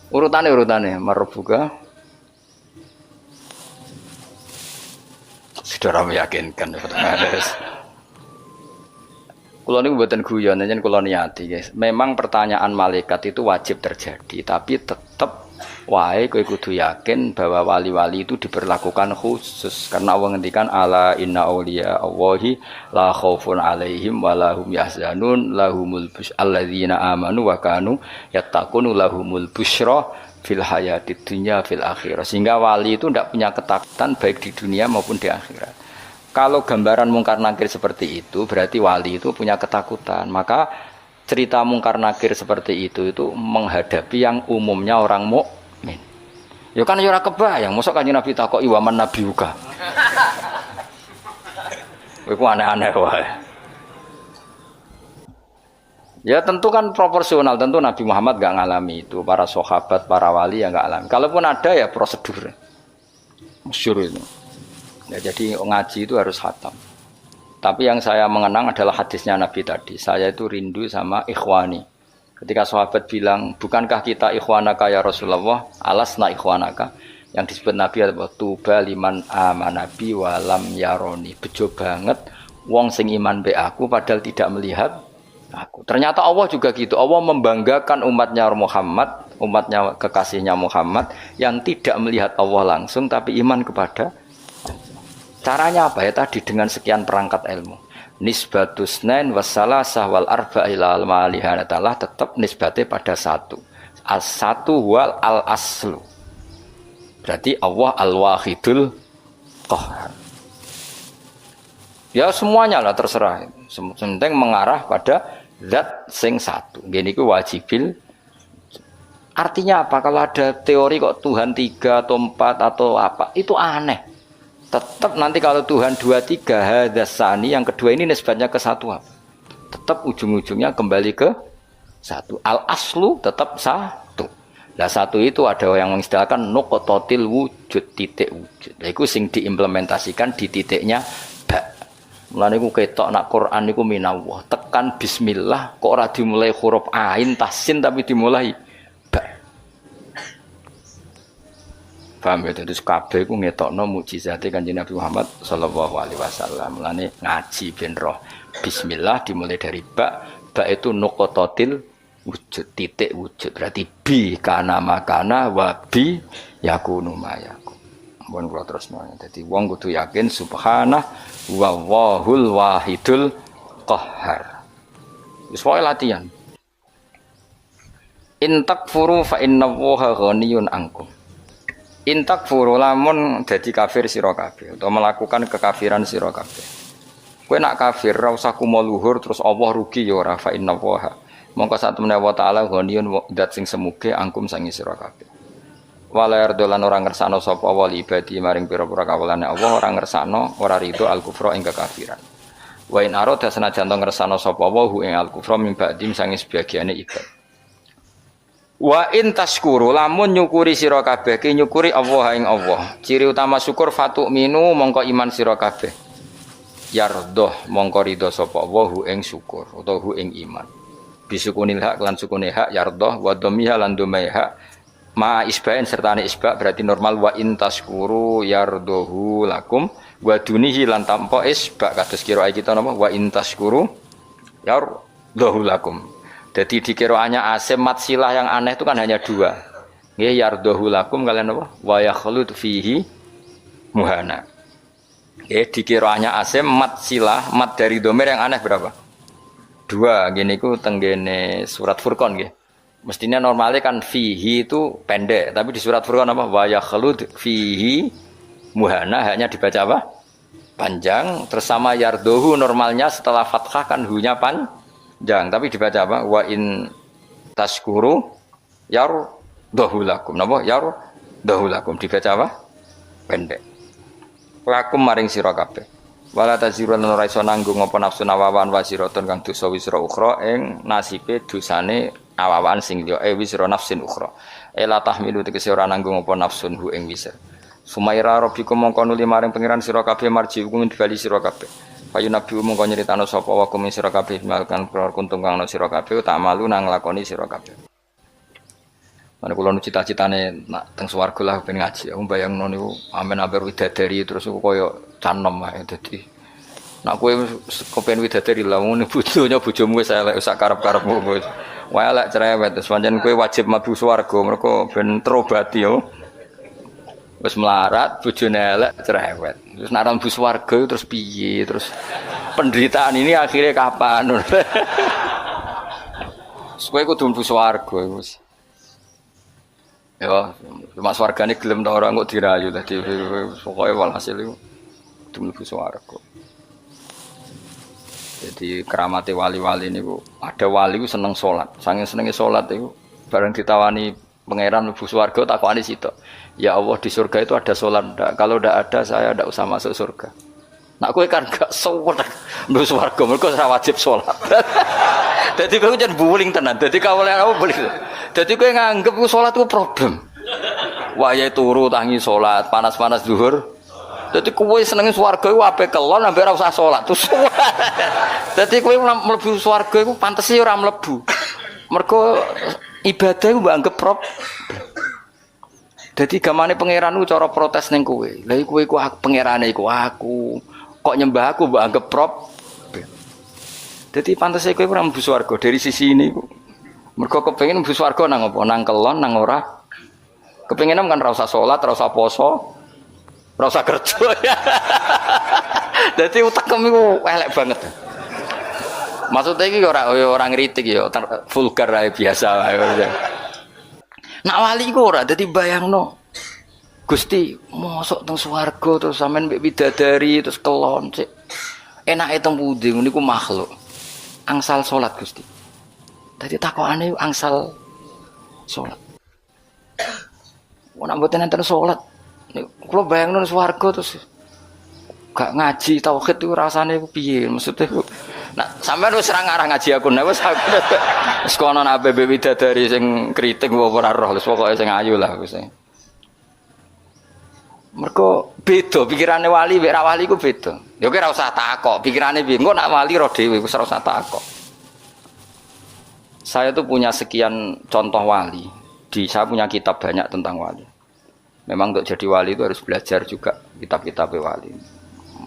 Urutane marbuka. Sudah meyakinkan. Kulo niku mboten guyon, yen kulo niati, guys. Memang pertanyaan malaikat itu wajib terjadi, tapi tetap wae kowe kudu yakin bahwa wali-wali itu diperlakukan khusus karena Allah ngendikan ala inna auliya Allahi la khaufun alaihim wa lahum yahzanun lahumul busyra alladzina amanu wa kanu yattaqun lahumul busyra fil hayatid dunya fil akhirah. Sehingga wali itu tidak punya ketakutan baik di dunia maupun di akhirat. Kalau gambaran mungkar nakir seperti itu, berarti wali itu punya ketakutan. Maka cerita mungkar nakir seperti itu menghadapi yang umumnya orang mukmin. Ya kan ora kebayang, mosok kanjeng Nabi takoki waman nabiuka. Iku aneh-aneh wae. Ya tentu kan proporsional, tentu Nabi Muhammad gak ngalami itu, para sahabat, para wali yang gak alami. Kalaupun ada ya prosedur. Masyhur itu. Ya, jadi ngaji itu harus khatam. Tapi yang saya mengenang adalah hadisnya Nabi tadi. Saya itu rindu sama ikhwani. Ketika sahabat bilang, bukankah kita ikhwanaka ya Rasulullah? Alasna ikhwanaka. Yang disebut Nabi adalah tuba liman amanabi walam yaroni. Bejo banget wong sing iman be aku padahal tidak melihat aku. Ternyata Allah juga gitu. Allah membanggakan umatnya Muhammad, umatnya kekasihnya Muhammad yang tidak melihat Allah langsung tapi iman kepada Allah. Caranya apa ya tadi dengan sekian perangkat ilmu. Nisbatus nain wassalasah wal arba'il al malihanatalah tetap nisbatnya pada satu. As-satu wal al aslu. Berarti Allah al-wahidul qahhar. Ya semuanya lah terserah. Penting mengarah pada zat sing satu. Gini ku wajibil. Artinya apa? Kalau ada teori kok Tuhan 3 atau 4 atau apa, itu aneh. Tetap nanti kalau Tuhan 2, 3 hadasani, yang kedua ini nisbatnya ke satu apa? Tetap ujung-ujungnya kembali ke satu. Al aslu tetap satu. Nah satu itu ada yang mengistilahkan nuqtatil wujud, titik wujud. Nah, itu sing diimplementasikan di titiknya ba. Mulane iku ketok nak Quran niku minallah. Tekan bismillah kok ora dimulai huruf ain tasin tapi dimulai ba. Paham ya, terus kabeh ku ngetokno mukjizate Kanjeng Nabi Muhammad sallallahu alaihi wasallam. Mulane ngaji ben roh. Bismillah dimulai dari ba. Ba itu nuqtatil wujud, titik wujud. Berarti bi kana makana wa bi yakunu mayaku. Mun kula terusno. Dadi wong kudu yakin subhanah wa wahul wahidul qahhar. Wis wae latihan. In takfuru fa innallaha ghaniyun ankum. In takfuru lamun dadi kafir sira kabeh utawa melakukan kekafiran sira kabeh. Kowe nak kafir ora usah kumo luhur terus Allah rugi ya ora fa innallaha. Mongko sak temene wa taala ghaniyun dat sing semuge angkum sangi sira kabeh. Wala yardolan orang ngersano sapa wali ibadi maring pira-pira kawulane Allah orang ngersano ora rido al kufra ing kekafiran. Wa in arada senajan to ngersano sapa wa hu ing al kufra min ba'dim sange sebagiane ibad. Wa in tashkuru lamun nyukuri sira kabeh ki nyukuri Allah ing Allah. Ciri utama syukur fatu minu mongko iman sira kabeh. Yardoh mongko ridho sapa Allah hu ing syukur utawa hu ing iman. Bisukunil hak lan sukune hak yardoh wa dhammiha lan dhamai hak ma isbain sertane isba berarti normal wa in tashkuru yardohu lakum wa dunihi lan tampa isba kados kira kita napa wa in tashkuru yardohu lakum. Jadi di qiraatnya asim mat silah yang aneh itu kan hanya 2. Nggih yardohu lakum kalian apa wa yakhlud fihi muhana. Di qiraatnya asim mat silah mat dari domir yang aneh berapa? 2. Gini ku tenggene surat Furqan nggih. Mestinya normalnya kan fihi itu pendek, tapi di surat Furqan apa? Wa yakhlud fihi muhana hanya dibaca apa? Panjang. Terus sama yardohu normalnya setelah fathah kan hu-nya panjang, tapi dibaca apa? Wa in tashkuru yardohu lakum. Napa? Yardohu lakum dibaca apa? Pendek. Lakum maring sira kabeh. Wala tazirun ora iso nanggung apa nafsu nawawan wasiratun kang dosa wisra ukhra ing nasibe dosane awawan sing liya wisra nafsin ukhra. Ela tahmilu tegese ora nanggung apa nafsun hu ing wisr. Sumaira rabbikum mongko nuli maring pangeran sira kabeh marji hukum dibali sira kabeh. Payu nabi mongko nyritano sapa wa kum sira kabeh malkan perkara kuntung kang ana sira kabeh tak malu nang nglakoni sira kabeh. Mana kula nu cita-citane nak teng swarga lah ben ngaji. Aku bayangno niku amen amper widadari terus aku koyo canom ae dadi. Nak kowe kepen widadari lah ngono bojonya bojomu wis elek sak karep-karepmu wis. Wae elek cerewet terus pancen kowe wajib mlebu swarga mergo ben terobati yo. Wis melarat bojone elek cerewet. Terus nak mlebu swarga terus piye? Terus penderitaan ini akhirnya kapan? Kowe kudu mlebu swarga wis. Ya, cuma swargane gelem ta ora kok dirayu tadi pokoke walhasil iku. mlebu swarga. Jadi keramate wali-wali niku, ada wali ku seneng salat. Saking senenge salat iku bareng ditawani pangeran mlebu swarga takoni sitok. Ya Allah di surga itu ada salat ndak? Kalau ndak ada saya ndak usah masuk surga. Nak kowe kan gak salat mlebu swarga mergo ora wajib salat. Dadi kowe jan buling tenan. Dadi kawula apa buling. Dadi kowe nganggep ku salat ku problem. Wayahe turu tangi salat, panas-panas zuhur. Dadi kowe senenge swarga iku ape kelon ambek ora usah salat. Dadi kowe mlebu swarga iku pantese ora mlebu. Mergo ibadah iku mbok anggap dadi gamane pangeran ku cara protes ning kowe. Lah kowe iku pangerane iku aku. Kok nyembah aku mbok anggap dadi pantese kowe ora mlebu swarga dari sisi ini iku. Mergo kepengin mlebu swarga nang apa? Nang kelon nang ora. Kepengin kan ora usah salat, ora usah poso. Rasa kerja ya. Jadi utekem iku elek banget. Maksudnya iki ora ngritik ya, vulgar ae biasa wae. Nak wali iku ora dadi bayangno. Gusti, mosok teng swarga terus sampean mbek bidadari terus kelon sik. Enake teng pundi niku makhluk. Angsal salat Gusti. Dadi takokane angsal salat. Ora mboten enten salat. Kalau bayangin swarga terus gak ngaji tauhid itu rasanya piye maksudnya nah sampean wis ora ngarah ngaji aku nek wis aku wis kono nang ABB widadari sing kritik ora roh wis pokoke sing ayu lah wis mergo beda pikirane wali mek ra wali ku beda ya kowe ora usah takok pikirane piye engko nak wali roh dhewe wis ora usah takok. Saya tuh punya sekian contoh wali saya punya kitab banyak tentang wali. Memang untuk jadi wali itu harus belajar juga kitab-kitab wali.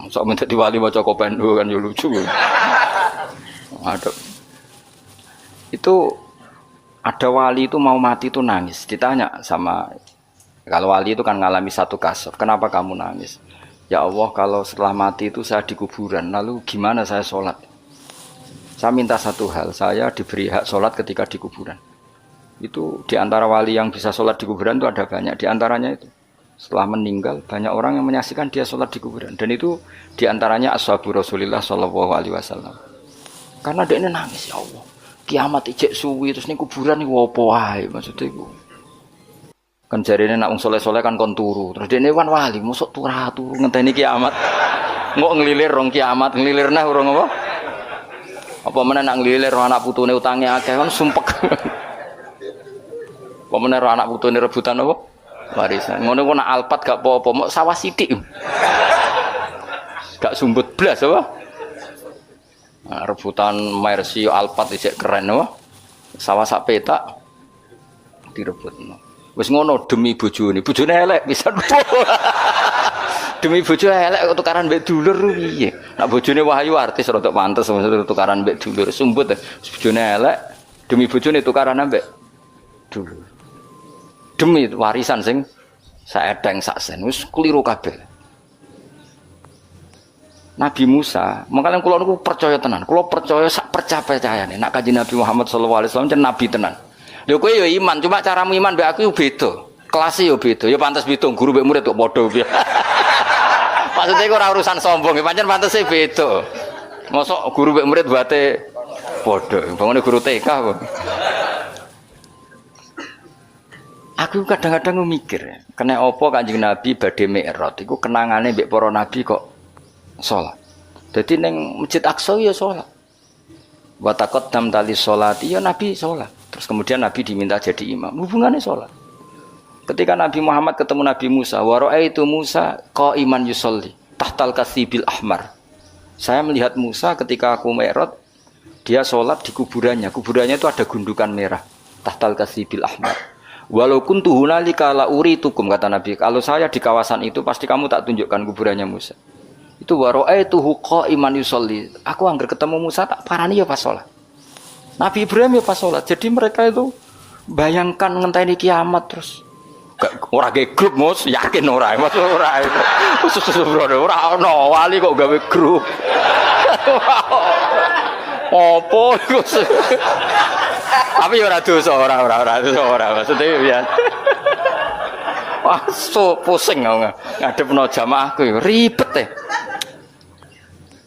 Sok menjadi wali maca kopendo kan ya lucu. Itu ada wali itu mau mati itu nangis. Ditanya sama kalau wali itu kan ngalami satu kasus. Kenapa kamu nangis? Ya Allah kalau setelah mati itu saya di kuburan. Lalu gimana saya sholat? Saya minta satu hal. Saya diberi hak sholat ketika di kuburan. Itu di antara wali yang bisa sholat di kuburan itu ada banyak. Di antaranya itu setelah meninggal banyak orang yang menyaksikan dia sholat di kuburan. Dan itu di antaranya ashabu Rasulillah Shallallahu Alaihi Wasallam. Karena dia ini nangis ya Allah. Kiamat ijek suwi terus ini kuburan ini wopo wae maksudnya itu. Kan jarine nak wong soleh-soleh kan kon turu. Terus dia ini kan wali mosok turu ngenteni kiamat. Ngok ngelilir rong kiamat ngelilir nah urung apa? Apa meneh nak ngelilir anak putune utange akeh kan sumpek. Pemenang anak putune rebutan apa? Warisan. Ngono ku nak alpat gak apa-apa, mok sawah sithik. Gak sumbut blas apa? Nah, rebutan Mercy alpat isih keren apa? Sawah sak petak direbutno. Wis ngono demi bojone. Bojone elek pisan. Demi bojo elek kok tukaran mbek dulur piye? Nak bojone wahyu artis rada pantes maksud tukaran mbek dulur sumbut. Bojone elek demi bojone tukaran mbek dulur. Demi warisan sing saedeng sak sen wis kliru kabeh. Nabi Musa, makanya kula niku percaya tenan. Kula percaya sak percayane nek Kanjeng Nabi Muhammad sallallahu alaihi wasallam jan nabi tenan. Lho kowe ya iman, cuma caramu iman mbek aku beda. Kelas yo beda. Ya pantes beda guru mbek murid kok padha piye. Maksudnya iku ora urusan sombong, pancen pantese beda. Mosok guru mbek murid bate padha. Bangane guru TK kok. Aku kadang-kadang mikir, kena apa Kanjeng Nabi badhe Mi'raj iku kenangane mbek para nabi kok salat. Dadi ning Masjid Aqsa ya salat. Wa taqaddam tali sholati ya Nabi salat. Terus kemudian Nabi diminta jadi imam. Hubungannya salat. Ketika Nabi Muhammad ketemu Nabi Musa, wa ra'aitu Musa qa'iman yusolli tahtal kasibil ahmar. Saya melihat Musa ketika aku Mi'raj, dia salat di kuburannya. Kuburannya itu ada gundukan merah, tahtal kasibil ahmar. Walau kuntu hunalika la uritukum kata Nabi. Kalau saya di kawasan itu pasti kamu tak tunjukkan kuburannya Musa. Itu wa ra'aituhu qa'iman yusolli. Aku anggar ketemu Musa tak parani ya pas salat. Nabi Ibrahim ya pas salat. Jadi mereka itu bayangkan ngenteni kiamat terus. Ora ge grup Mus, yakin ora. Mas ora. Ora ono wali kok gawe grup. Opo iku? Tapi ora dosa, ora maksudnya ya. Wah, so pusing ngadepno jamaahku ribet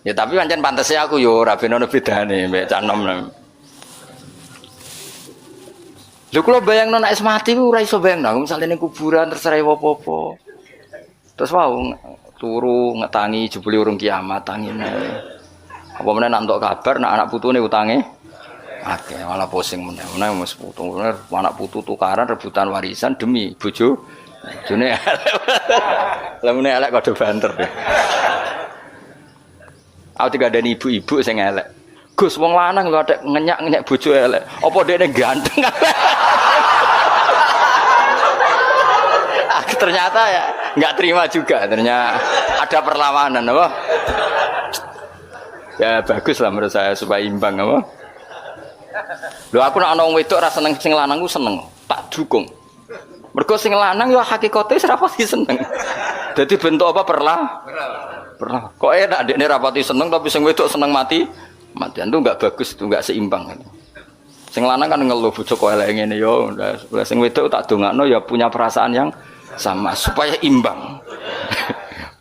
Ya tapi pancen pantese aku yo ora ben ono bedane mbek cah nom. Lho kula bayangno nek mati ku ora iso bayangno, misale ning kuburan terus ora apa-apa. Terus wau turu ngetangi jebule urung kiamat tangine. Apa meneh nak entuk kabar nak anak putune utange akeh malah pusing meneh. Meneh wis putu, anak putu tukaran rebutan warisan demi bojo. Bojone lha meneh elek kode banter. Aku digadani ibu-ibu sing elek. Gus wong lanang lho atek ngenyak-ngenyak bojo elek. Apa dekne ganteng? Ternyata ya enggak terima juga, ternyata ada perlawanan apa? Ya bagus lah menurut saya supaya imbang apa? Lho aku nek ana wong wedok ra seneng sing lanang ku seneng, tak dukung. Mergo sing lanang ya hakikate ora pasti seneng. Dadi bentuk apa perlah? Kok enak dekne ra pati seneng tapi sing wedok seneng mati. Matian itu enggak bagus, itu enggak seimbang. Sing lanang kan ngeluh bojo kok elek ngene yo, sing wedok tak dongakno ya punya perasaan yang sama supaya imbang.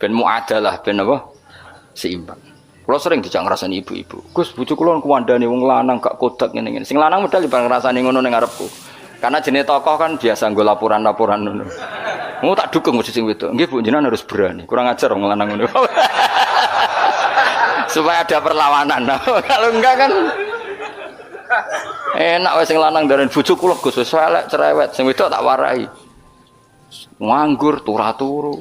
Ben muadalah ben apa? Seimbang. Kulo sering dijak ngrasani ibu-ibu. Gus bojo kula kuwandane wong lanang gak kodak ngene-ngene. Sing lanang medal bareng ngrasani ngono ning ngarepku. Karena jenis tokoh kan biasa nggo laporan-laporan ngono. Mau tak dukung mesti sing wedok. Nggih Bu jenengan harus berani. Kurang ajar wong lanang ngono. Supaya ada perlawanan. Kalau enggak kan enak wis sing lanang ndaren bojo kula Gus wis elek cerewet. Sing wedok tak warai. Nganggur turu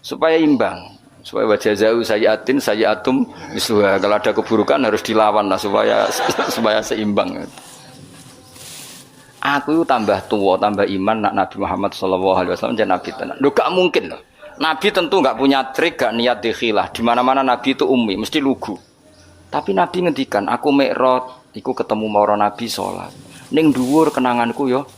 supaya imbang, supaya wajazau sayyatin sayyatum misluha. Kalau ada keburukan harus dilawan lah supaya seimbang. Aku itu tambah tua tambah iman nak Nabi Muhammad SAW jadi Nabi tenan. Loh gak mungkin loh. Nabi tentu gak punya trik, gak niat dikhilah. Di mana-mana Nabi itu ummi, mesti lugu. Tapi Nabi ngendikan, aku mi'raj, iku ketemu mara Nabi sholat. Ning dhuwur kenanganku yo.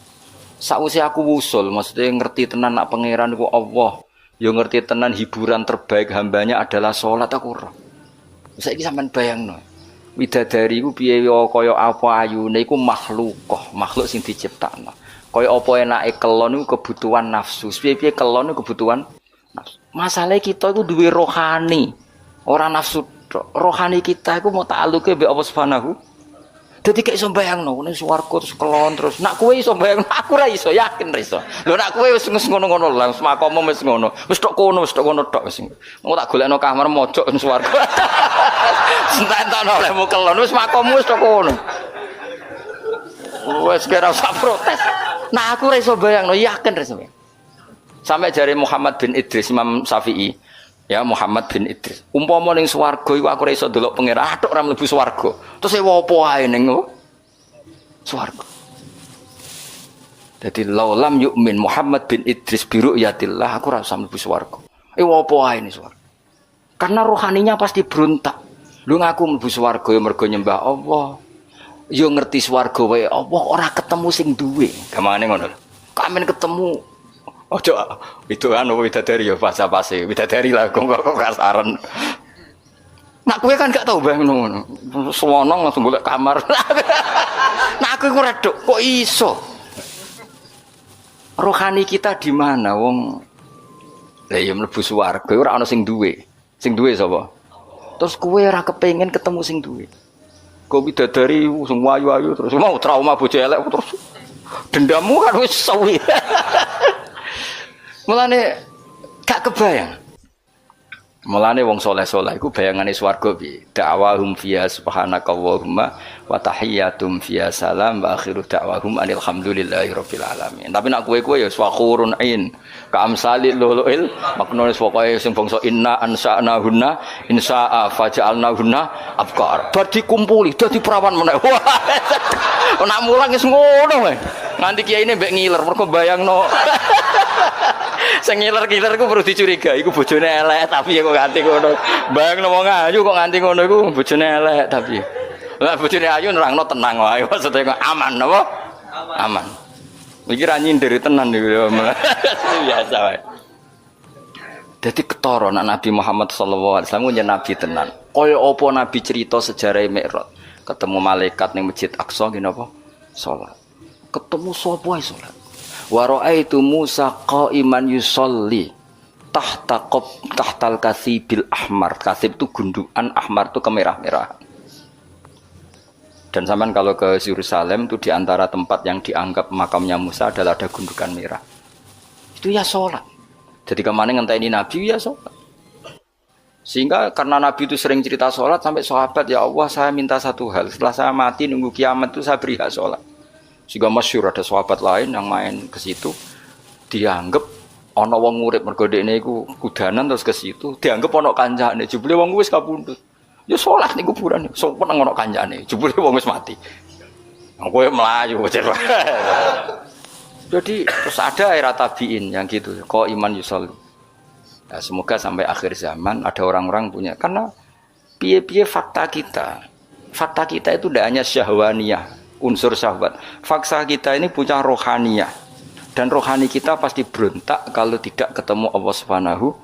Sakwise aku wusul, maksudnya ngerti tenan nak pangeran iku Allah. Yo ngerti tenan hiburan terbaik hambanya adalah sholat aku ora. Saiki sampean bayangno. Widadari iku piye kaya apa ayune iku makhluk sing diciptakno. Kaya apa enake kelon iku kebutuhan nafsu. Piye-piye kelon iku kebutuhan nafsu. Masalahe kita iku duwe rohani. Ora nafsu. Rohani kita iku mau ta'aluke mbek Allah Subhanahu. Dadi gak iso bayangno ning swarga terus kelon terus. Nak kowe iso bayangno, aku ora iso, yakin ora iso. Lho nak kowe wis ngono-ngono lho, semakomo wis ngono. Wis tok kono tok wis. Engko tak golekno kamar mojok ning swarga. Sententono olehmu kelon wis makomu wis tok kono. Wis kira usah protes. Nah aku ora iso bayangno, yakin ora iso. Sampai jare Muhammad bin Idris Imam Syafi'i. Ya Muhammad bin Idris. Umpama ning swarga iku aku ora iso delok pangeran, atok ora mlebu swarga. Terus e opo ae ning swarga. Dadi laulam yu'min Muhammad bin Idris bi ru'yatillah aku ora usah mlebu swarga. Opo ae ning swarga. Karena rohaninya pasti berontak. Lu ngaku mlebu swarga ya mergo nyembah Allah. Ya ngerti swarga wae Allah ora ketemu sing duwe. Gamane ngono. Kamen ketemu ojo itu anu widadari ya pas-pase widadari lah kok kasaran. Nak kowe kan gak tau bayang ngono. Suwono langsung golek kamar. Nah aku iku reduk kok iso. Rohani kita di mana wong lah ya mlebu swarga ora ana sing duwe. Sing duwe sapa? Terus kowe ora kepengin ketemu sing duwe. Kok widadari sing ayu-ayu terus mau trauma bojo elek terus dendammu kan wis suwi. Mulane gak kebayang. Mulane wong saleh-saleh iku bayangane swarga piye? Da'wahum fiha subhanakallahumma wa tahiyyatum fiha salam wa akhiru da'wahum alhamdulillahirabbil alamin. Tapi nek kowe ya swakhurun ain ka amsalil luluil maknane pokoke sing bangsa inna ansa'nahunna insa'a faja'alnahunna abkar. Bar dikumpuli dadi perawan meneh. Nek mulang wis ngono wae. Nganti kiyaine mbek ngiler mergo bayangno. Sing ngiler-ngiler iku perlu dicurigai iku bojone elek tapi kok nganti ngono. Bayangno wong ayu kok nganti ngono iku bojone elek tapi. Lah bojone ayu nerangno tenang wae maksude kok aman napa? Aman. Iki ra nyindir tenan iki biasa wae. Dadi ketara nek Nabi Muhammad sallallahu alaihi wasallam nyen nabi tenan. Kaya apa nabi cerita sejarah Mi'raj. Ketemu malaikat ning Masjid Aqsa nggih napa? Salat. Ketemu sapa ae salat. Wa ra'aitu Musa qa'iman yusolli. tahtal kasibil ahmar. Kasib itu gundukan, ahmar itu kemerah-merahan. Dan sampean kalau ke Yerusalem itu di antara tempat yang dianggap makamnya Musa adalah ada gundukan merah. Itu ya sholat. Jadi kemana ngenteni Nabi ya sholat. Sehingga karena Nabi itu sering cerita sholat sampai sahabat, ya Allah saya minta satu hal. Setelah saya mati nunggu kiamat itu saya beri hak sholat. Sehingga masyhur ada sahabat lain yang main ke situ dianggap ana wong urip mergo dekne iku kudanan terus ke situ dianggap ana kancane. Jebule wong wis kapundhut. Ya sholat ning kuburan, sopan ngono kancane. Jebule wong wis mati. Kowe melayu bocah. Jadi terus ada era tabiin yang gitu, kok iman yusolli. Nah, semoga sampai akhir zaman ada orang-orang punya, karena piye-piye fakta kita itu tidak hanya syahwaniyah, unsur syahwat. Fakta kita ini punya rohaniyah, dan rohani kita pasti berontak kalau tidak ketemu Allah Subhanahu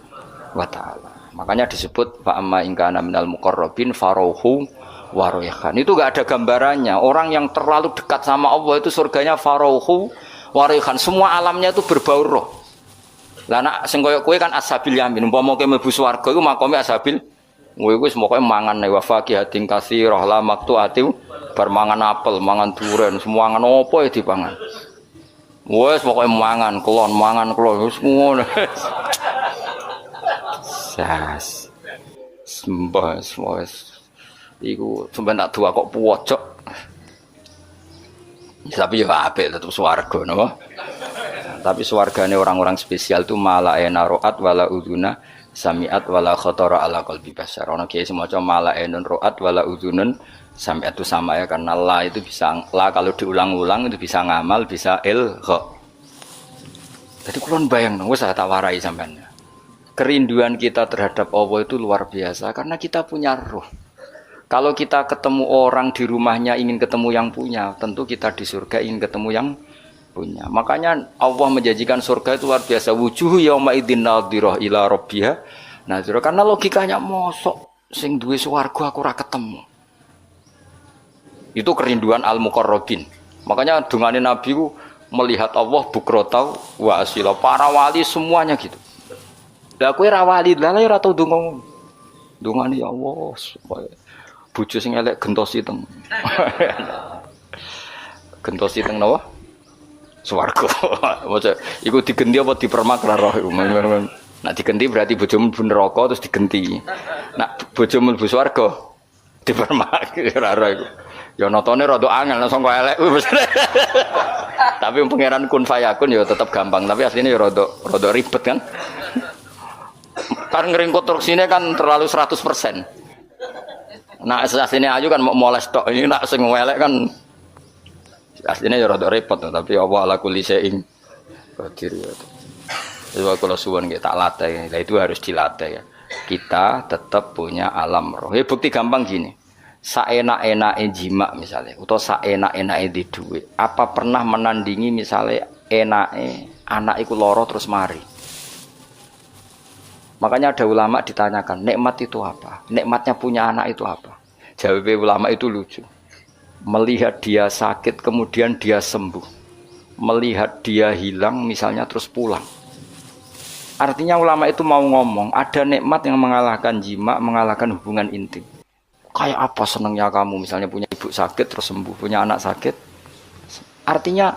wa Ta'ala. Makanya disebut fa amma in kana minal muqarrabin farohu waroyhan. Itu gak ada gambarannya. Orang yang terlalu dekat sama Allah itu surganya farohu waroyhan. Semua alamnya itu berbau roh. Lah nak sing koyo kowe kan ashabil yamin. Umpama kowe mlebu swarga iku makome ashabil. Kowe wis pokoke mangan wa faqihatin katsirah la maqtu'ati bar mangan apel, mangan duren, semua mangan opo ya dipangan. Wes pokoke mangan kelon wis ngono. Sas. Sembas wes. Iku sampeyan tak dua kok pojok. Tapi ya apik tetep swarga napa? Tapi swargane orang-orang spesial itu mala ena roat wala uduna samiat wala khatara ala qalbi bashar. Ono kiye semaca mala enun roat wala udunun samiat itu sama ya, karena la itu bisa la kalau diulang-ulang itu bisa ngamal, bisa ilgha. Jadi kulon bayang wis tak warai sampean. Kerinduan kita terhadap Allah itu luar biasa karena kita punya roh. Kalau kita ketemu orang di rumahnya ingin ketemu yang punya, tentu kita di surga ingin ketemu yang punya. Makanya Allah menjanjikan surga itu luar biasa. Wujuhu yauma idzin nadhirah ila rabbiha nadhirah. Karena logikanya mosok sing duwe swarga aku ora ketemu. Itu kerinduan al-muqarrabin. Makanya dungane Nabi ku melihat Allah bukrotau wa asila. Para wali semuanya gitu. Lah kowe ra wali, lah ora tau ndonga. Ndongane ya Allah, supaya bojo sing elek gentos iteng. Gentos iteng napa? Swarga. Maksud iku digenti apa dipermak ra roh. Nek digenti berarti bojomu mlebu neraka terus digenti. Nek bojomu mlebu swarga dipermak ra roh iku. Ya notone rada angel langsung kok elek. Tapi pangeran kun fayakun ya tetep gampang, tapi asline ya rada ribet kan. Kan ngering konstruksinya kan terlalu 100%. Nah aslinya aja kan mau moles tok, ini nak sing welek kan aslinya ya rada repot, tapi Allah ala kulli syai'in qadir ya. Itu kalau suwun nggih tak latih, nah itu harus dilatih ya. Kita tetap punya alam roh. Ya bukti gampang gini. Saenak-enake jima misalnya, atau saenak-enake di duit. Apa pernah menandingi misalnya enake anak iku loro terus mari? Makanya ada ulama ditanyakan, nikmat itu apa? Nikmatnya punya anak itu apa? Jawab ulama itu lucu. Melihat dia sakit kemudian dia sembuh. Melihat dia hilang misalnya terus pulang. Artinya ulama itu mau ngomong, ada nikmat yang mengalahkan jima, mengalahkan hubungan intim. Kayak apa senangnya kamu misalnya punya ibu sakit terus sembuh, punya anak sakit. Artinya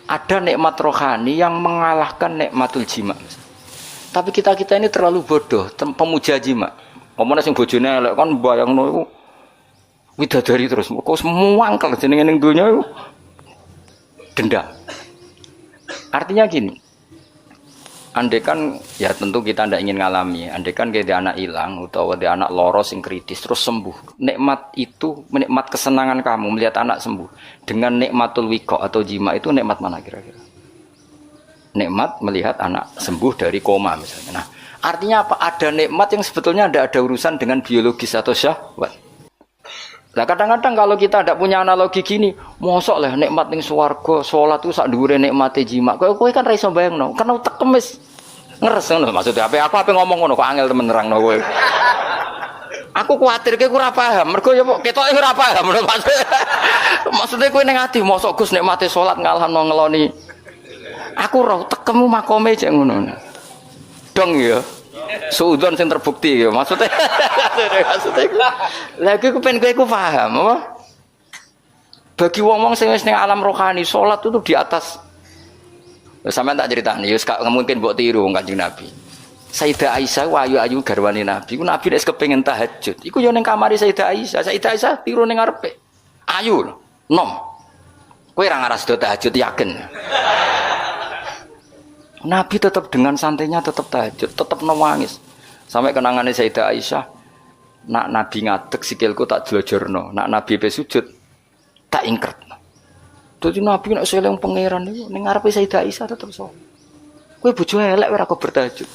ada nikmat rohani yang mengalahkan nikmatul jima. Tapi kita ini terlalu bodoh, pemuja jima. Ngomongnya sing bojone elek kan bayangno iku widadari terus. Kok semua angkel jenenge ning donya iku dendam. Artinya gini. Andekan ya tentu kita tidak ingin ngalami. Andekan kayak anak hilang atau ada anak loro sing kritis terus sembuh. Nikmat itu, nikmat kesenangan kamu melihat anak sembuh dengan nikmatul wiqa atau jima itu nikmat mana kira-kira? Nikmat melihat anak sembuh dari koma misalnya. Nah, artinya apa? Ada nikmat yang sebetulnya tidak ada urusan dengan biologis atau syahwat. Nah, kadang-kadang kalau kita tidak punya analogi gini, mosok lah nikmat ning swarga, salat itu sak dhuwure nikmate jima. Kowe kan ra iso bayangno, kan utek kemis. Ngeres ngono maksudnya apa? Aku ape ngomong ngono kok angel temen nerangno kowe. Aku kuwatir kowe ora paham, mergo ya ketoke ora paham maksudnya kowe ning ati mosok Gus nikmate salat ngalahno ngeloni. Aku roh tekemu makome cek ngono. Dong ya. Suudzon sing terbukti ya maksudnya. Lagi aku pengen kowe paham apa? Bagi wong-wong sing wis ning alam rohani, salat itu di atas. Sampeyan tak critani, wis gak mungkin mbok tiru wong Kanjeng Nabi. Sayyidah Aisyah ayu-ayu garwane Nabi. Ku Nabi nek kepengin tahajud, iku yo ning kamare Sayyidah Aisyah. Sayyidah Aisyah tiru ning ngarepe. Ayu lho, nom. Kowe ora ngaras do tahajud yakin. Nabi tetap dengan santainya tetap tahajud, tetap nangis. Sampai kenangannya Sayyidah Aisyah, nak Nabi ngadeg sikilku tak jelojorno, nak Nabi pe sujud tak ingkret. Dadi Nabi nek seleng pangeran niku ning ngarepe Sayyidah Aisyah tetep so. Kowe bojo elek ora kok bertahajud.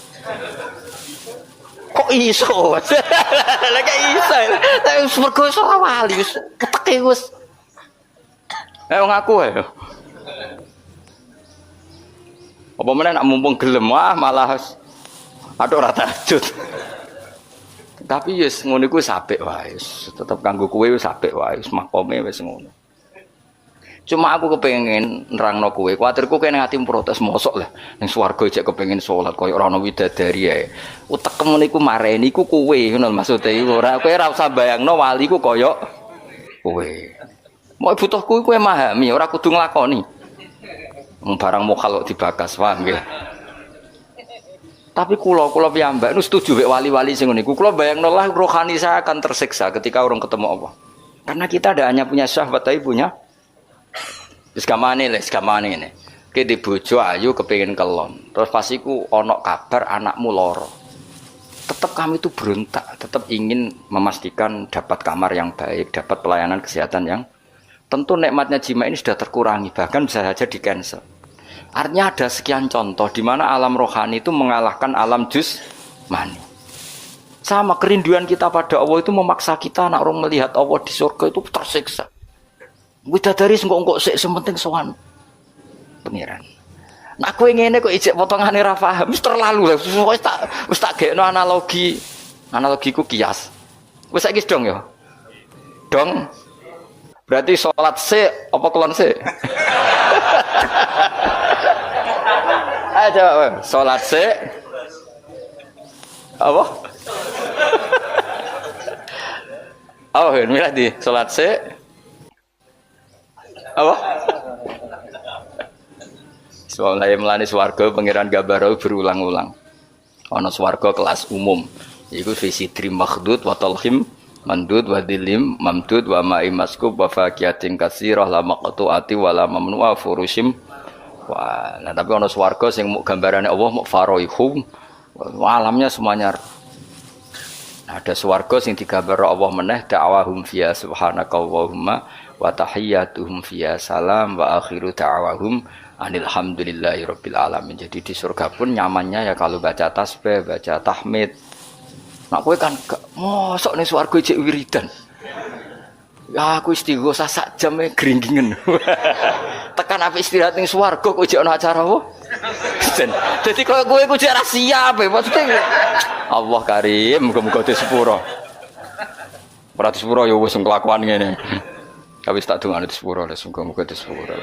Kok iso? Lah kok iso. Tapi mergo iso wali wis keteke wis. Ayo ngaku ae. Apa meneh nak mumpung gelem malah aduh ora tahajud. Tapi yes ngono iku apik wae. Tetep kanggo kowe wis apik wae, makome wis ngono. Cuma aku kepengin nerangno kowe, kuwatirku kene ati protes mosok lah. Ning swarga jek kepengin salat kaya ora ana widadari ae. Utekem niku mareni iku kowe ngono maksude ora kowe ora usah bayangno wali ku kaya kowe. Mau butuhku kowe memahami, ora kudu nglakoni. Barang mokal kok dibakas, paham nggih. Tapi kula piyambak nu setuju mek wali-wali sing niku. Kula bayangno lah rohani saya akan tersiksa ketika orang ketemu Allah. Karena kita tidak hanya punya syahwat tapi punya wis gamane ini. Ki di bojo ayu kepengin kelon. Terus pas iku ana kabar anakmu lara. Tetap kami itu berontak, tetap ingin memastikan dapat kamar yang baik, dapat pelayanan kesehatan yang tentu nikmatnya jima ini sudah terkurangi, bahkan bisa saja di-cancel. Artinya ada sekian contoh di mana alam rohani itu mengalahkan alam jasmani. Sama kerinduan kita pada Allah itu memaksa kita nak orang melihat Allah di surga itu tersiksa. Widadari engko sik sementing sowan pengiran. Nah kowe ngene kok ijek potongane ra paham, wis terlalu lah. Wis tak gekno analogi. Analogiku kias. Wis saiki dong ya. Dong. Berarti salat sik apa kelon sik? Ayo jawab, salat sik. Apa? Oh, ini di salat sik. Apa? Soalnya melani swarga pangeran Gabaro berulang-ulang. Ana swarga kelas umum. Iku visi trim makhdud wa talhim mandud wa dilim mamdud wa ma'i maskub wa faqiyatin katsirah la maqtu'ati wa la mamnu'a furushim. Wah, nah tapi ana swarga sing muk gambarane Allah muk faraihum. Alamnya semuanya. Nah, ada swarga sing digambar Allah meneh da'awahum fiya subhanakallahumma wa tahiyyatuhum fiya salam wa akhiru da'awahum alhamdulillahi rabbil alamin. Jadi di surga pun nyamannya ya kalau baca tasbih, baca tahmid. Nah kowe kan mosok ning swarga jek wiridan. Ya aku istighosa sak jam e gringgingen. Tekan apik istirahat ning swarga kok jek ana acara apa? Dadi kowe ku jek ra siap e maksudnya. Allah Karim, muga-muga disepuro. Ora disepuro ya wis kelakuan ngene. Tapi tak dongane disepuro, muga-muga disepuro.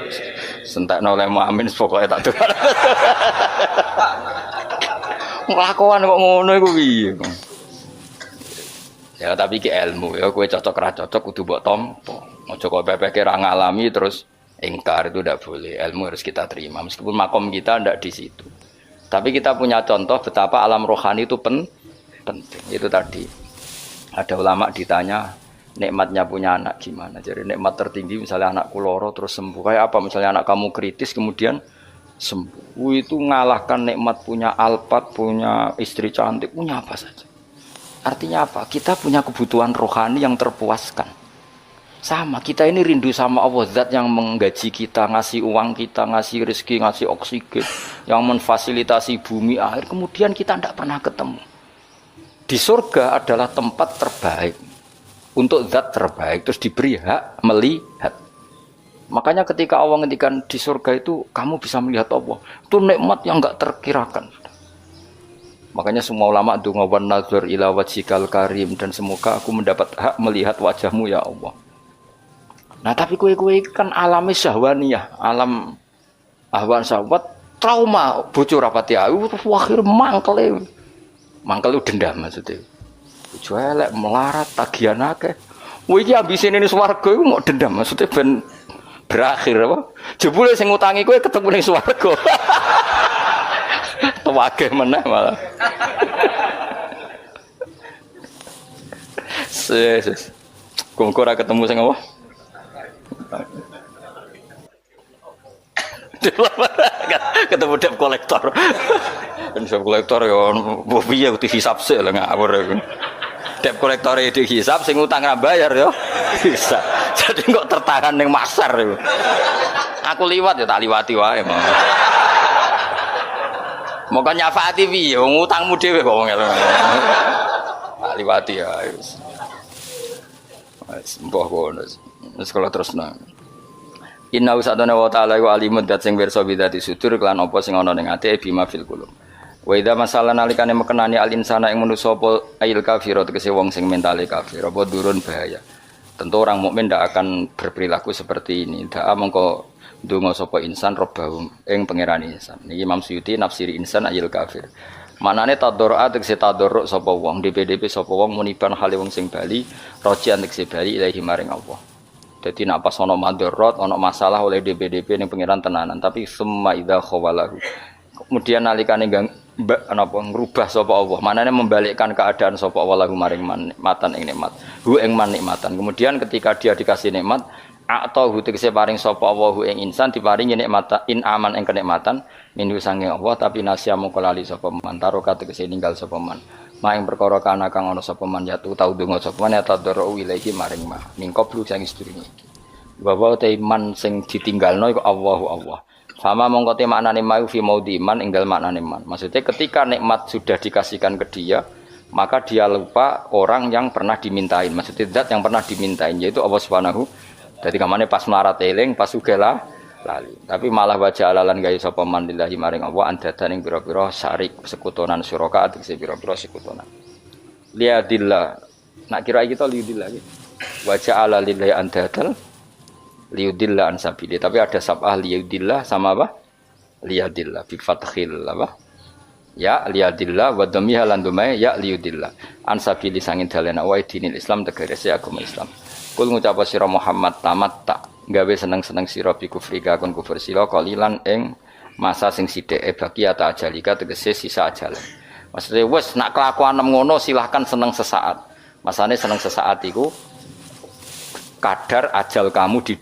Sentekno olehmu amin pokoke tak dongane. Kelakuan kok ngono iku piye? Ya tapi ki ilmu ya kowe cocok ra cocok kudu mbok tampa. Aja kok pepeke ra ngalami terus ingkar, itu tidak boleh. Ilmu harus kita terima meskipun makom kita tidak di situ. Tapi kita punya contoh betapa alam rohani itu penting. Itu tadi ada ulama ditanya nikmatnya punya anak gimana. Jadi nikmat tertinggi misalnya anakku loro terus sembuh. Kayak apa misalnya anak kamu kritis kemudian sembuh. Itu ngalahkan nikmat punya alpat, punya istri cantik, punya apa saja. Artinya apa? Kita punya kebutuhan rohani yang terpuaskan. Sama, kita ini rindu sama Allah, zat yang menggaji kita, ngasih uang kita, ngasih rezeki, ngasih oksigen, yang memfasilitasi bumi air, kemudian kita tidak pernah ketemu. Di surga adalah tempat terbaik, untuk zat terbaik, terus diberi hak melihat. Makanya ketika Allah ngendikan di surga itu, kamu bisa melihat Allah, itu nikmat yang enggak terkirakan. Makanya semua ulama donga wan nazar ila wajhikal karim, dan semoga aku mendapat hak melihat wajahmu ya Allah. Nah tapi kue-kue kan alami syahwaniyah, alam ahwan syahwat, trauma, bocor rapati ayu, terus akhir mangkel. Mangkel dendam maksudnya. Jualek melarat tagihan akeh. Wah iki ambisine ning swarga iku mau dendam maksudnya ben berakhir apa? Jebule sing ngutangi kowe ketemu ning swarga. Tewage meneh malah. Ses. Kok ora ketemu sing apa? Ketemu debt kolektor. Dan debt kolektor ya piye kudu hisab sik lho ngawur iku. Debt kolektor e dihisab sing utang ra bayar ya bisa. Jadi kok tertahan ning masar iku. Aku liwat ya tak liwati wae mau. Moko nyafaati piye wong utangmu dhewe kok wong ngono. Tak liwati ya wis. Wis mbah kono. Wis kala terusna. Inna usadana wa ta'ala wa alimun dat sing pirsa bidati sudur kelan apa sing ana ning ati bima fil qulub. Wa idza masalan nalikane mekenani alinsana ing manusa apa ail kafir tegese wong sing mentale kafir apa durun bahaya. Tentu orang mukmin ndak akan berperilaku seperti ini. Ndak mengko ndonga sapa insan robbahum ing pangeran insan. Niki Imam Suyuti nafsiri insan ail kafir. Manane tadarru'a tegese tadarru' sapa wong DPDP sapa wong muniban hale wong sing bali rojian tegese bali ilahi maring Allah. Jadi nak pas ono madorot, ono masalah oleh DPDP yang pengiran tenanan, tapi semua idza khawalahu. Kemudian nalikane napa ngrubah sapa Allah, manane membalikkan keadaan sapa Allah lahu maring nikmatan ing nikmat. Hu ing man nikmatan. Kemudian ketika dia dikasih nikmat, atau tegese paring sapa Allah ing insan diparingi nikmat in aman ing kenikmatan minhu sange Allah tapi nasya mongko lali sapa man taroka tegese ninggal sapa man. Maing perkara kana kang ana sapa man yatu tau donga sapa man tadru ilahi maring mah mingko blu sang sedurunge iki bahwa te iman sing ditinggalno iku Allahu Allah sama mongko te maknane mau fi maudhi man ing dalem maknane man maksudnya ketika nikmat sudah dikasihkan ke dia maka dia lupa orang yang pernah dimintain maksudnya zat yang pernah dimintain yaitu Allah Subhanahu dadi kamane pas melarat eling pas sugih lali tapi malah wajah alalan gawe sapa man lillahi maring Allah andadan ing pira-pira syarik sekutonan suraka tegese pira-pira sekutonan liadillah nak kira kita liudillah iki wajah ala lillahi andadan liudillah an sabili tapi ada sabah liudillah sama apa liadillah bi fathil apa ya liadillah wa dhammiha lan dumai ya liudillah an sabili sangin dalena wa dinil Islam tegese agama Islam kul ngucap sira Muhammad tamatta gawe seneng-seneng sira bi kufri kakon kufur sira kalilan ing masa sing sithik bagi ata ajalika tegese sisa ajalan. Maksudnya wis nak kelakuan ngono silahkan seneng sesaat. Masane seneng sesaat iku kadar ajal kamu di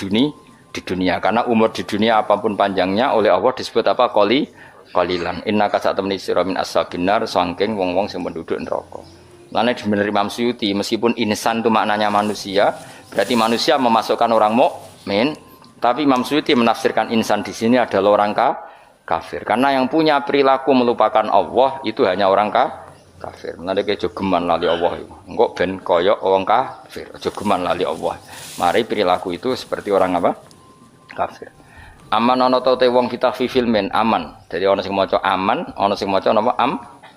dunia karena umur di dunia apapun panjangnya oleh Allah disebut apa qalilan. Innaka satamni sira min ashabinar saking wong-wong sing penduduk neraka. Lane bener Imam Suyuti meskipun insan itu maknanya manusia, berarti manusia memasukkan orang mukmin, tapi Imam Suyuti menafsirkan insan di sini adalah orang kafir. Karena yang punya perilaku melupakan Allah itu hanya orang kafir. Mulane ke jogeman lali Allah iku. Engko ben kaya wong kafir, jogeman lali Allah. Mari perilaku itu seperti orang apa? Kafir. Aman ana ta te wong kita fi filmen aman. Jadi ana sing maca aman, ana sing maca napa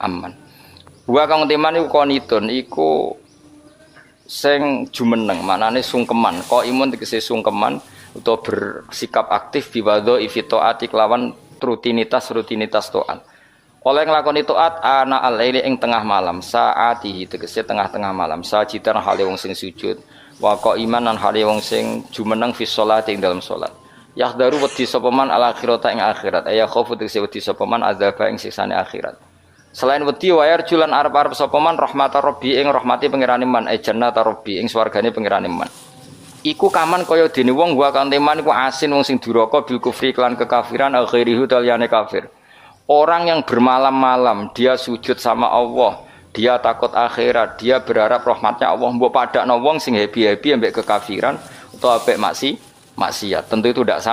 aman. Wa kang teman iku konitun iku sing jumeneng manane sungkeman kok imun tegese sungkeman utawa bersikap aktif biwadho ifitoati kelawan rutinitas taat oleh nglakoni taat ana al-laili ing tengah malam saati tegese tengah-tengah malam sajidan hale wong sing sujud wa qaiman lan hale wong sing jumeneng fi sholati ing dalam salat yahdaru wedi sapa man al akhirata ing akhirat aya khaufu tegese wedi sapa man azaba ing siksane akhirat. Selain wedi wayar julan arep-arep sapa man rahmatar rabbi ing rahmati pangerane man jannata rabbi ing swargane pangerane man. Iku kaman kaya dene wong wa kang teman iku asin wong sing duraka bil kufri lan kekafiran akhirihu taliyane kafir. Orang yang bermalam-malam dia sujud sama Allah, dia takut akhirat, dia berharap rahmatnya Allah mbok padakno wong sing happy-happy ambek kekafiran utawa ambek maksiat. Tentu itu tidak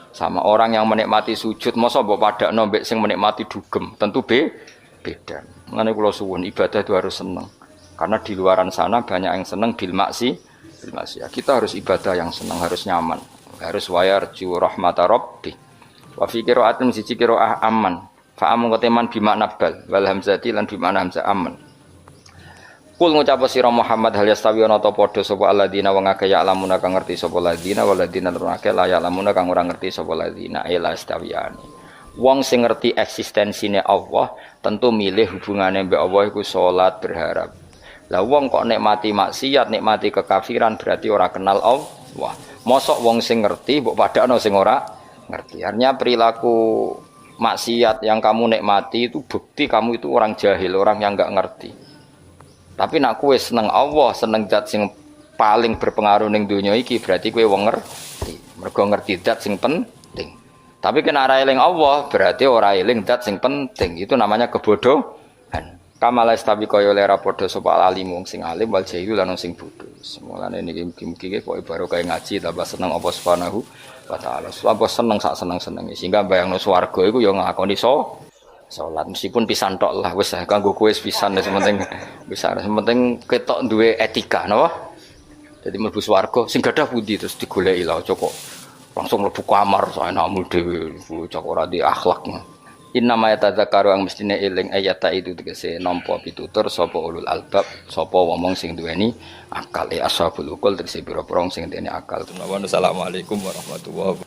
sama orang yang menikmati sujud masa mbok padakno ambek sing menikmati dugem. Tentu beda. Mengenai kula suwun ibadah itu harus senang. Karena di luaran sana banyak yang senang bil maksiat. Kita harus ibadah yang senang, harus nyaman. Harus wayarju rahmatar rabbi. Wa fi qira'atin siji qira'ah aman. Fa amun teman bi makna bal wal hamzati lan bi makna hamzah aman. Kul ngucap sira Muhammad hal yastawi ana ta padha sapa alladzina wong akeh ya alamuna kang ngerti sapa alladzina wal ladzina lan akeh la ya alamuna kang ora ngerti sapa alladzina ila istawiyani. Wong sing ngerti eksistensine Allah tentu milih hubungane mbek Allah iku salat berharap. Lah wong kok nikmati maksiat, nikmati kekafiran berarti ora kenal Allah. Mosok wong sing ngerti mbok padakno sing ora ngerti. Artinya perilaku maksiat yang kamu nikmati itu bukti kamu itu orang jahil, orang yang enggak ngerti. Tapi nak kowe seneng Allah, seneng zat sing paling berpengaruh ning donya iki berarti kowe wong ngerti. Mergo ngerti zat sing penting. Tapi kena ora eling Allah berarti ora eling zat sing penting. Itu namanya kebodohan. Kamala stabi kaya ora padha sapa alim wong sing alim wal jahil lan sing bodho. Mulane niki mugi-mugi pokoke baru kaya ngaji tambah seneng apa subhanahu wa taala. Apa seneng sak seneng-senenge sehingga bayangno swarga iku ya nglakoni salat meskipun pisan tok lah wis kanggo kowe pisan wis penting wis penting ketok duwe etika napa. Jadi mlebu swarga sing gadah pundi terus digoleki lho cocok. Langsung mlebu kamar saenakmu dhewe cocok ora di akhlak. Inna ma yatadzakaru ang mestine eling ayata itu tegese nampa pitutur sapa ulul albab sapa wong sing duweni akal ashabul uqul tegese pira-pira sing duweni akal. Assalamualaikum warahmatullahi wabarakatuh.